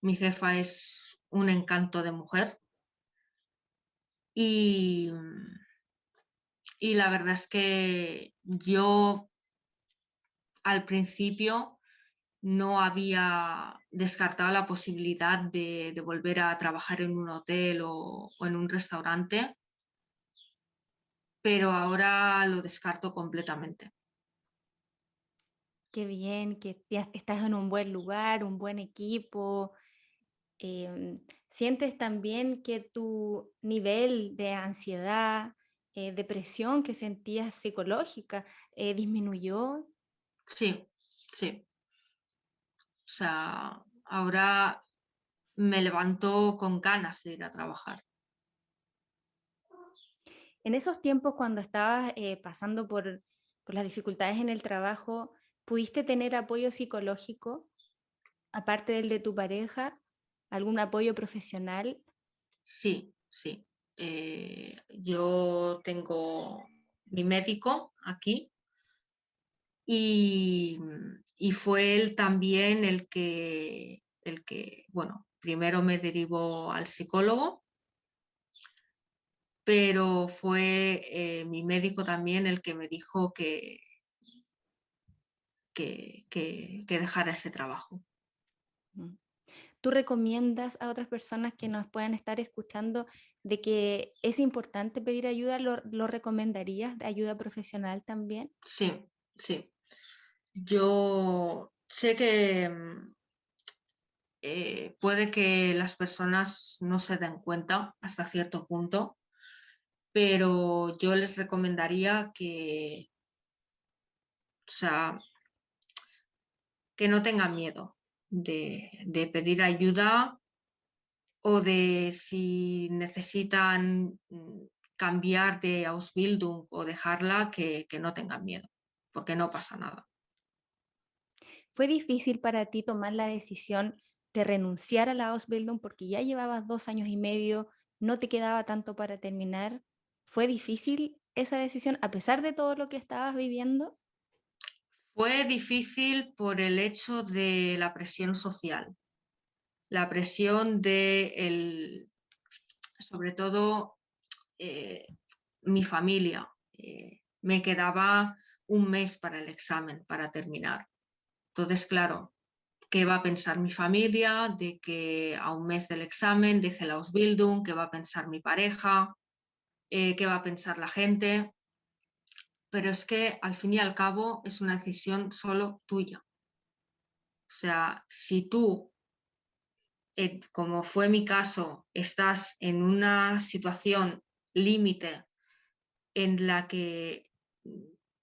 Mi jefa es un encanto de mujer y, y la verdad es que yo al principio no había descartado la posibilidad de volver a trabajar en un hotel o en un restaurante, pero ahora lo descarto completamente. Qué bien, que ya estás en un buen lugar, un buen equipo. ¿Sientes también que tu nivel de ansiedad, depresión que sentías psicológica, disminuyó? Sí, sí. O sea, ahora me levanto con ganas de ir a trabajar. En esos tiempos cuando estabas pasando por las dificultades en el trabajo, ¿pudiste tener apoyo psicológico, aparte del de tu pareja, algún apoyo profesional? Sí, sí. Yo tengo mi médico aquí y, y fue él también bueno, primero me derivó al psicólogo, pero fue mi médico también el que me dijo que dejara ese trabajo. Mm. ¿Tú recomiendas a otras personas que nos puedan estar escuchando de que es importante pedir ayuda? ¿Lo recomendarías de ayuda profesional también? Sí, sí. Yo sé que puede que las personas no se den cuenta hasta cierto punto, pero yo les recomendaría o sea, que no tengan miedo de pedir ayuda o de si necesitan cambiar de Ausbildung o dejarla, que no tengan miedo, porque no pasa nada. ¿Fue difícil para ti tomar la decisión de renunciar a la Ausbildung porque ya llevabas 2 años y medio, no te quedaba tanto para terminar? ¿Fue difícil esa decisión a pesar de todo lo que estabas viviendo? Fue difícil por el hecho de la presión social, la presión sobre todo eh, mi familia. Me quedaba un mes para el examen, para terminar. Entonces, claro, ¿qué va a pensar mi familia de que a un mes del examen deje la Ausbildung? ¿Qué va a pensar mi pareja? ¿Qué va a pensar la gente? Pero es que al fin y al cabo es una decisión solo tuya. O sea, si tú, como fue mi caso, estás en una situación límite en la que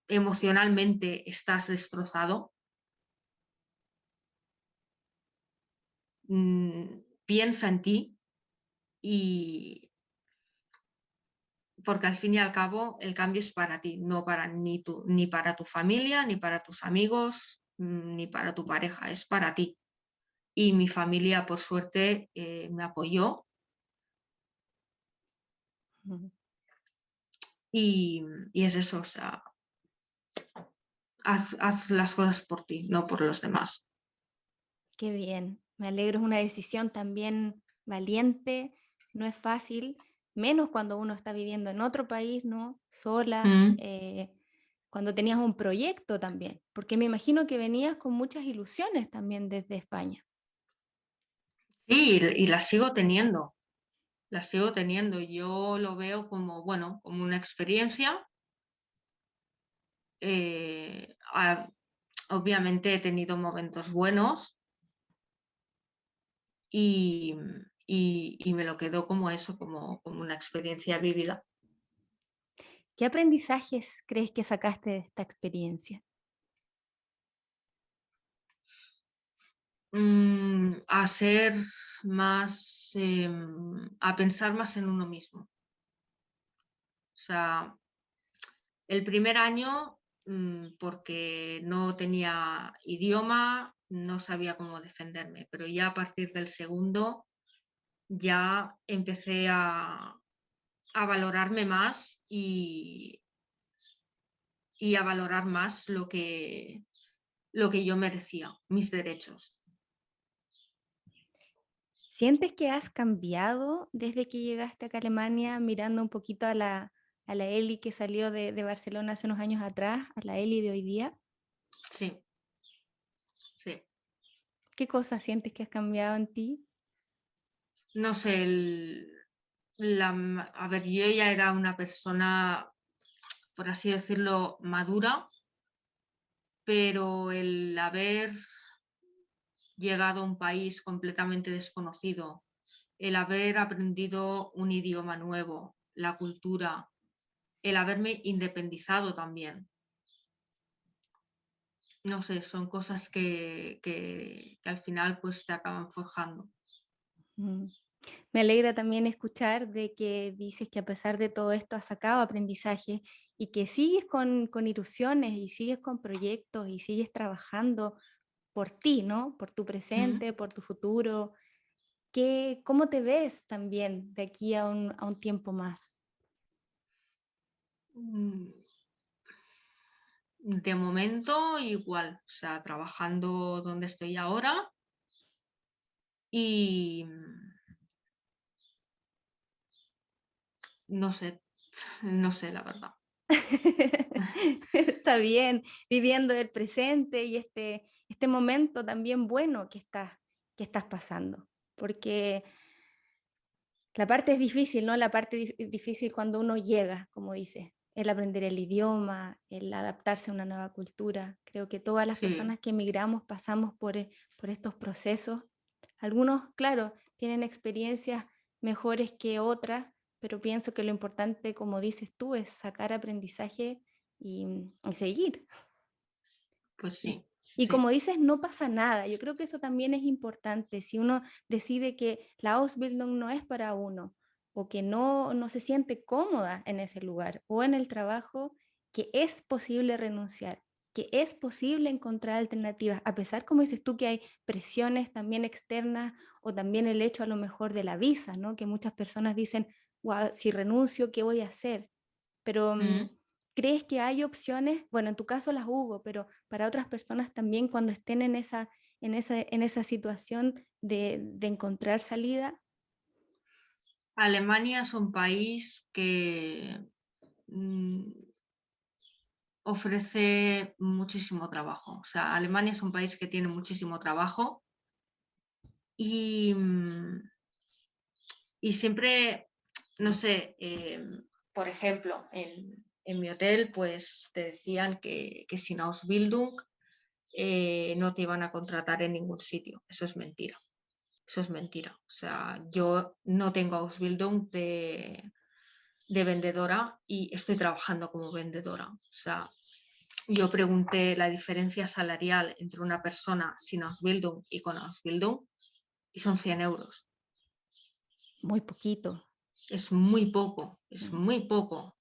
emocionalmente estás destrozado, piensa en ti y porque al fin y al cabo el cambio es para ti, no para ni para tu familia, ni para tus amigos, ni para tu pareja, es para ti. Y mi familia, por suerte, me apoyó Ujú. y es eso, o sea, haz las cosas por ti, no por los demás. Qué bien, me alegro, es una decisión también valiente, no es fácil, menos cuando uno está viviendo en otro país, ¿no? Sola, Mm. cuando tenías un proyecto también, porque me imagino que venías con muchas ilusiones también desde España. Sí, y las sigo teniendo, las sigo teniendo. Yo lo veo como, bueno, como una experiencia. Eh, a- Obviamente he tenido momentos buenos y, y me lo quedo como eso, como una experiencia vivida. ¿Qué aprendizajes crees que sacaste de esta experiencia? A ser más, a pensar más en uno mismo. O sea, el primer año, porque no tenía idioma, no sabía cómo defenderme, pero ya a partir del segundo ya empecé a valorarme más y a valorar más lo que yo merecía, mis derechos. ¿Sientes que has cambiado desde que llegaste acá a Alemania, mirando un poquito a la Eli que salió de Barcelona hace unos años atrás, a la Eli de hoy día? Sí, sí. ¿Qué cosas sientes que has cambiado en ti? No sé, a ver, yo ya era una persona, por así decirlo, madura, pero el haber llegado a un país completamente desconocido, el haber aprendido un idioma nuevo, la cultura, el haberme independizado también. No sé, son cosas que al final pues te acaban forjando. Mm. Me alegra también escuchar de que dices que a pesar de todo esto has sacado aprendizaje y que sigues con ilusiones y sigues con proyectos y sigues trabajando por ti, ¿no? Por tu presente, por tu futuro. ¿Cómo te ves también de aquí a un tiempo más? Mm, De momento igual, o sea, trabajando donde estoy ahora y no sé, no sé la verdad. Está bien, viviendo el presente y este momento también bueno que estás pasando, porque la parte es difícil, ¿no? La parte difícil cuando uno llega, como dice, el aprender el idioma, el adaptarse a una nueva cultura. Creo que todas las Sí, personas que emigramos pasamos por estos procesos. Algunos, claro, tienen experiencias mejores que otras, pero pienso que lo importante, como dices tú, es sacar aprendizaje y seguir. pues Y, sí, y sí. como dices, no pasa nada. Yo creo que eso también es importante. Si uno decide que la Ausbildung no es para uno o que no se siente cómoda en ese lugar o en el trabajo, que es posible renunciar, que es posible encontrar alternativas, a pesar, como dices tú, que hay presiones también externas o también el hecho a lo mejor de la visa, ¿no? Que muchas personas dicen, wow, si renuncio, ¿qué voy a hacer? Pero Mm. ¿crees que hay opciones? Bueno, en tu caso las hubo, pero para otras personas también cuando estén en esa situación de encontrar salida. Alemania es un país que mm, ofrece muchísimo trabajo. O sea, Alemania es un país que tiene muchísimo trabajo y, y siempre, no sé, por ejemplo, en mi hotel, pues te decían que sin Ausbildung no te iban a contratar en ningún sitio. Eso es mentira. Eso es mentira. O sea, yo no tengo Ausbildung de vendedora y estoy trabajando como vendedora. O sea, yo pregunté la diferencia salarial entre una persona sin Ausbildung y con Ausbildung y son 100 euros. Muy poquito. Es muy poco, es Mm. muy poco.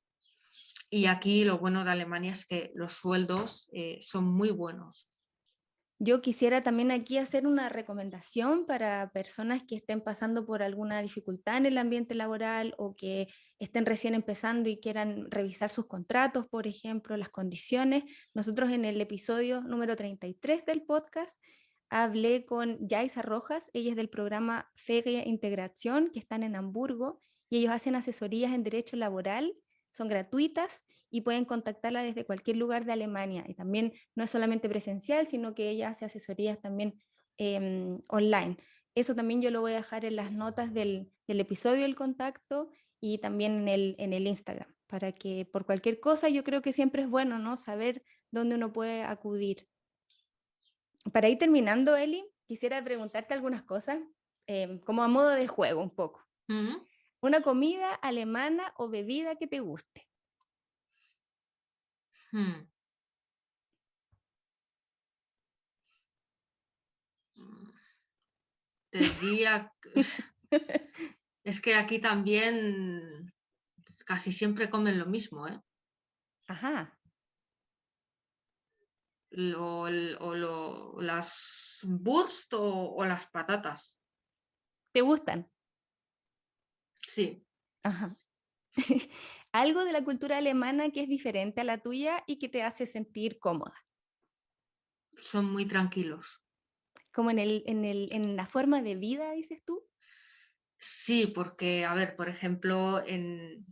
Y aquí lo bueno de Alemania es que los sueldos son muy buenos. Yo quisiera también aquí hacer una recomendación para personas que estén pasando por alguna dificultad en el ambiente laboral o que estén recién empezando y quieran revisar sus contratos, por ejemplo, las condiciones. Nosotros en el episodio número 33 del podcast hablé con Yaisa Rojas, ella es del programa Feria Integración, que están en Hamburgo, y ellos hacen asesorías en derecho laboral, son gratuitas y pueden contactarla desde cualquier lugar de Alemania. Y también no es solamente presencial, sino que ella hace asesorías también online. Eso también yo lo voy a dejar en las notas del episodio, el contacto, y también en el Instagram, para que por cualquier cosa yo creo que siempre es bueno, ¿no? Saber dónde uno puede acudir. Para ir terminando, Eli, quisiera preguntarte algunas cosas, como a modo de juego un poco. ¿Mm? ¿Una comida alemana o bebida que te guste? Mm. Te diría, es que aquí también casi siempre comen lo mismo, ¿eh? Ajá, Las Wurst o las patatas. ¿te gustan? Sí, Ajá. Algo de la cultura alemana que es diferente a la tuya y que te hace sentir cómoda, son muy tranquilos. como en la forma de vida, dices tú. Sí, porque, a ver, por ejemplo, en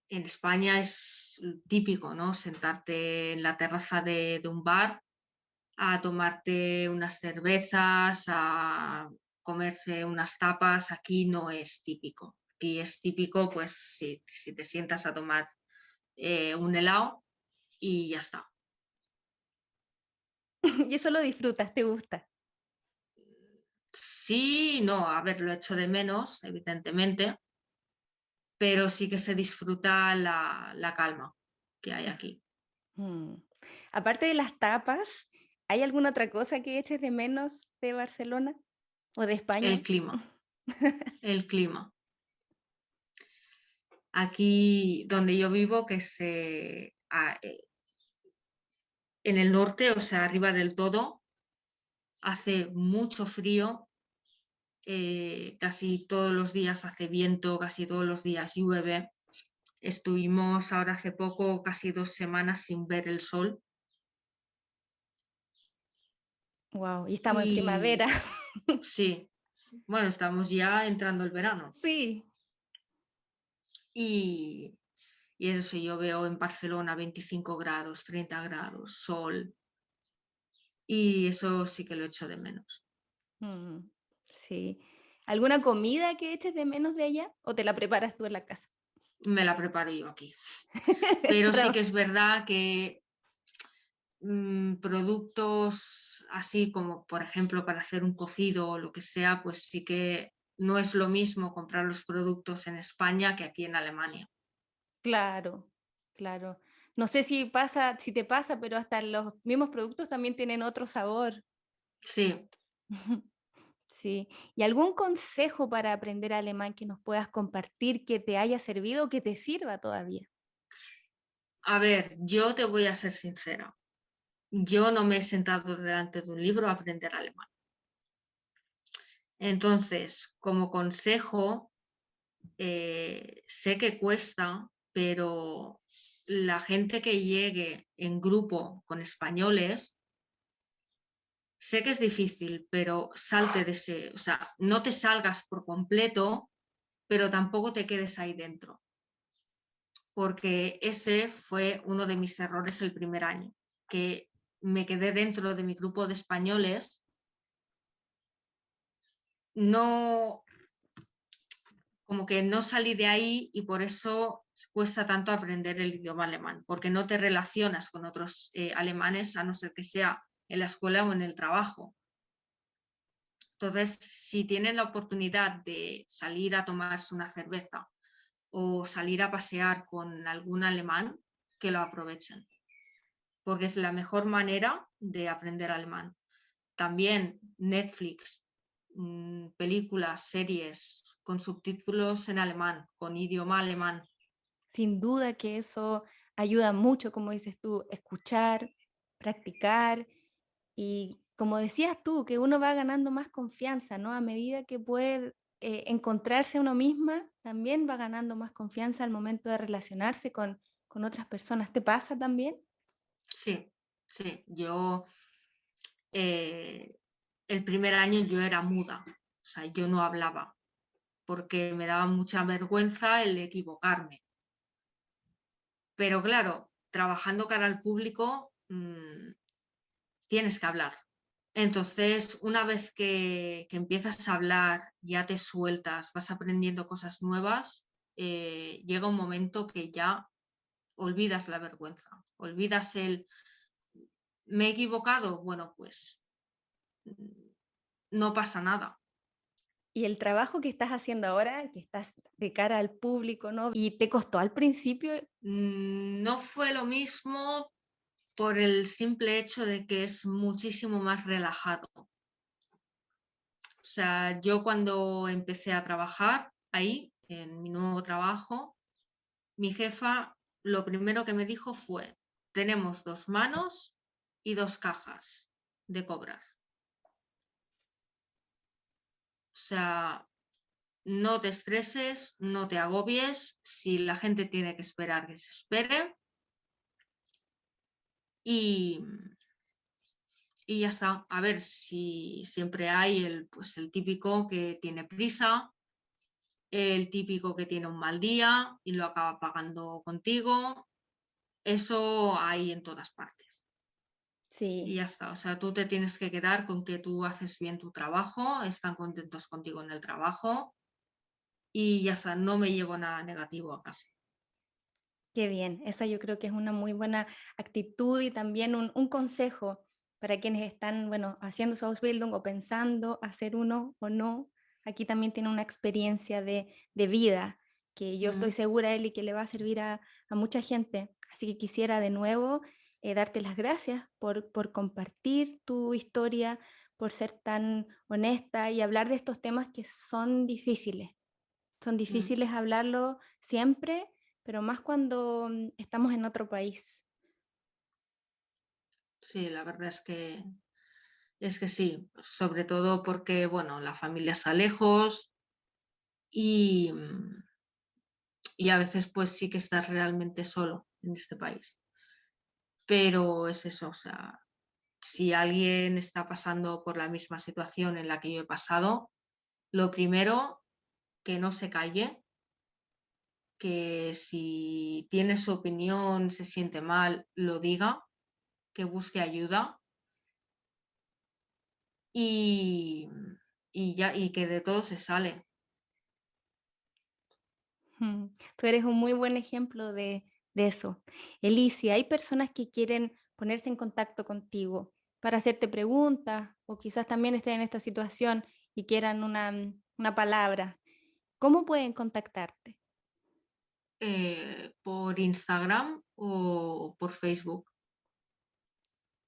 España es típico, ¿no? Sentarte en la terraza de un bar a tomarte unas cervezas, a comerse unas tapas. Aquí no es típico. Aquí es típico, pues, si te sientas a tomar un helado y ya está. Y eso lo disfrutas, te gusta. Sí, no, a ver, lo echo de menos, evidentemente, pero sí que se disfruta la calma que hay aquí. Mm. Aparte de las tapas, ¿hay alguna otra cosa que eches de menos de Barcelona o de El España? clima, el clima. Aquí donde yo vivo, que es en el norte, o sea, arriba del todo, hace mucho frío, casi todos los días hace viento, casi todos los días llueve. Estuvimos ahora hace poco casi 2 semanas sin ver el sol Wow, y estamos en primavera. y sí, bueno, estamos ya entrando el verano Sí. y, y eso yo veo en Barcelona 25 grados, 30 grados, sol y eso sí que lo echo de menos. Mm, sí. ¿Alguna comida que eches de menos de allá o te la preparas tú en la casa? Me la preparo yo aquí. Pero sí que Para- es verdad que productos así como, por ejemplo, para hacer un cocido o lo que sea, pues sí que no es lo mismo comprar los productos en España que aquí en Alemania. Claro, claro. No sé si pasa, si te pasa, pero hasta los mismos productos también tienen otro sabor. Sí, Sí. ¿Y algún consejo para aprender alemán que nos puedas compartir que te haya servido o que te sirva todavía? a ver, yo te voy a ser sincera. Yo no me he sentado delante de un libro a aprender alemán. Entonces, como consejo, sé que cuesta, pero la gente que llegue en grupo con españoles, sé que es difícil, pero salte de ese, o sea, no te salgas por completo, pero tampoco te quedes ahí dentro, porque ese fue uno de mis errores el primer año, que me quedé dentro de mi grupo de españoles, no, como que no salí de ahí y por eso cuesta tanto aprender el idioma alemán, porque no te relacionas con otros alemanes a no ser que sea en la escuela o en el trabajo. Entonces, si tienen la oportunidad de salir a tomarse una cerveza o salir a pasear con algún alemán, que lo aprovechen, porque es la mejor manera de aprender alemán. También Netflix, películas, series con subtítulos en alemán, con idioma alemán. Sin duda que eso ayuda mucho, como dices tú, escuchar, practicar y como decías tú, que uno va ganando más confianza, ¿no? A medida que puede encontrarse a uno misma, también va ganando más confianza al momento de relacionarse con otras personas. ¿Te pasa también? Sí, sí, yo el primer año yo era muda, o sea, yo no hablaba porque me daba mucha vergüenza el equivocarme. Pero claro, trabajando cara al público, tienes que hablar. Entonces, una vez que empiezas a hablar, ya te sueltas, vas aprendiendo cosas nuevas, llega un momento que ya olvidas la vergüenza, olvidas el, me he equivocado, bueno, pues no pasa nada. Y el trabajo que estás haciendo ahora, que estás de cara al público, ¿no? Y te costó al principio. No fue lo mismo por el simple hecho de que es muchísimo más relajado. O sea, yo cuando empecé a trabajar ahí, en mi nuevo trabajo, mi jefa lo primero que me dijo fue, tenemos 2 manos y 2 cajas de cobrar. O sea, no te estreses, no te agobies, si la gente tiene que esperar, que se espere y, y ya está. A ver si siempre hay pues el típico que tiene prisa, el típico que tiene un mal día y lo acaba pagando contigo. Eso hay en todas partes. Y Sí. ya está. O sea, tú te tienes que quedar con que tú haces bien tu trabajo, están contentos contigo en el trabajo y ya está. No me llevo nada negativo a casa. Qué bien, esa yo creo que es una muy buena actitud y también un consejo para quienes están, bueno, haciendo su Ausbildung o pensando hacer uno o no. Aquí también tiene una experiencia de vida que yo estoy Mm. segura, Eli, que le va a servir a mucha gente. Así que quisiera de nuevo darte las gracias por compartir tu historia, por ser tan honesta y hablar de estos temas que son difíciles. Son Mm, difíciles hablarlo siempre, pero más cuando estamos en otro país. sí, la verdad es que sí, sobre todo porque, bueno, la familia está lejos y, y a veces pues sí que estás realmente solo en este país. Pero es eso, o sea, si alguien está pasando por la misma situación en la que yo he pasado, lo primero, que no se calle, que si tiene su opinión, se siente mal, lo diga, que busque ayuda y, y ya, y que de todo se sale. Tú eres un muy buen ejemplo de eso. Elise, hay personas que quieren ponerse en contacto contigo para hacerte preguntas o quizás también estén en esta situación y quieran una palabra. ¿Cómo pueden contactarte? Por Instagram o por Facebook.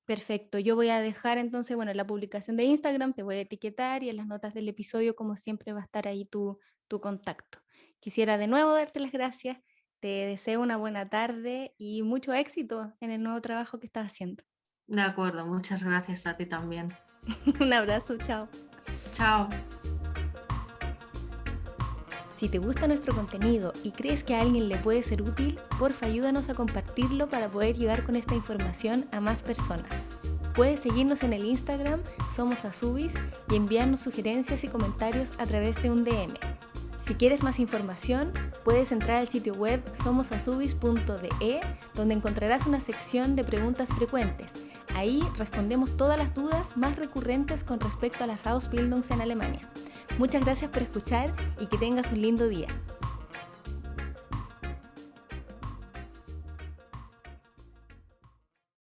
Perfecto, yo voy a dejar entonces, bueno, la publicación de Instagram, te voy a etiquetar y en las notas del episodio, como siempre, va a estar ahí tu contacto. Quisiera de nuevo darte las gracias, te deseo una buena tarde y mucho éxito en el nuevo trabajo que estás haciendo. De acuerdo, muchas gracias a ti también. Un abrazo, chao. Chao. Si te gusta nuestro contenido y crees que a alguien le puede ser útil, porfa ayúdanos a compartirlo para poder llegar con esta información a más personas. Puedes seguirnos en el Instagram, Somos Azubis, y enviarnos sugerencias y comentarios a través de un DM. Si quieres más información, puedes entrar al sitio web somosazubis.de, donde encontrarás una sección de preguntas frecuentes. Ahí respondemos todas las dudas más recurrentes con respecto a las Ausbildungs en Alemania. Muchas gracias por escuchar y que tengas un lindo día.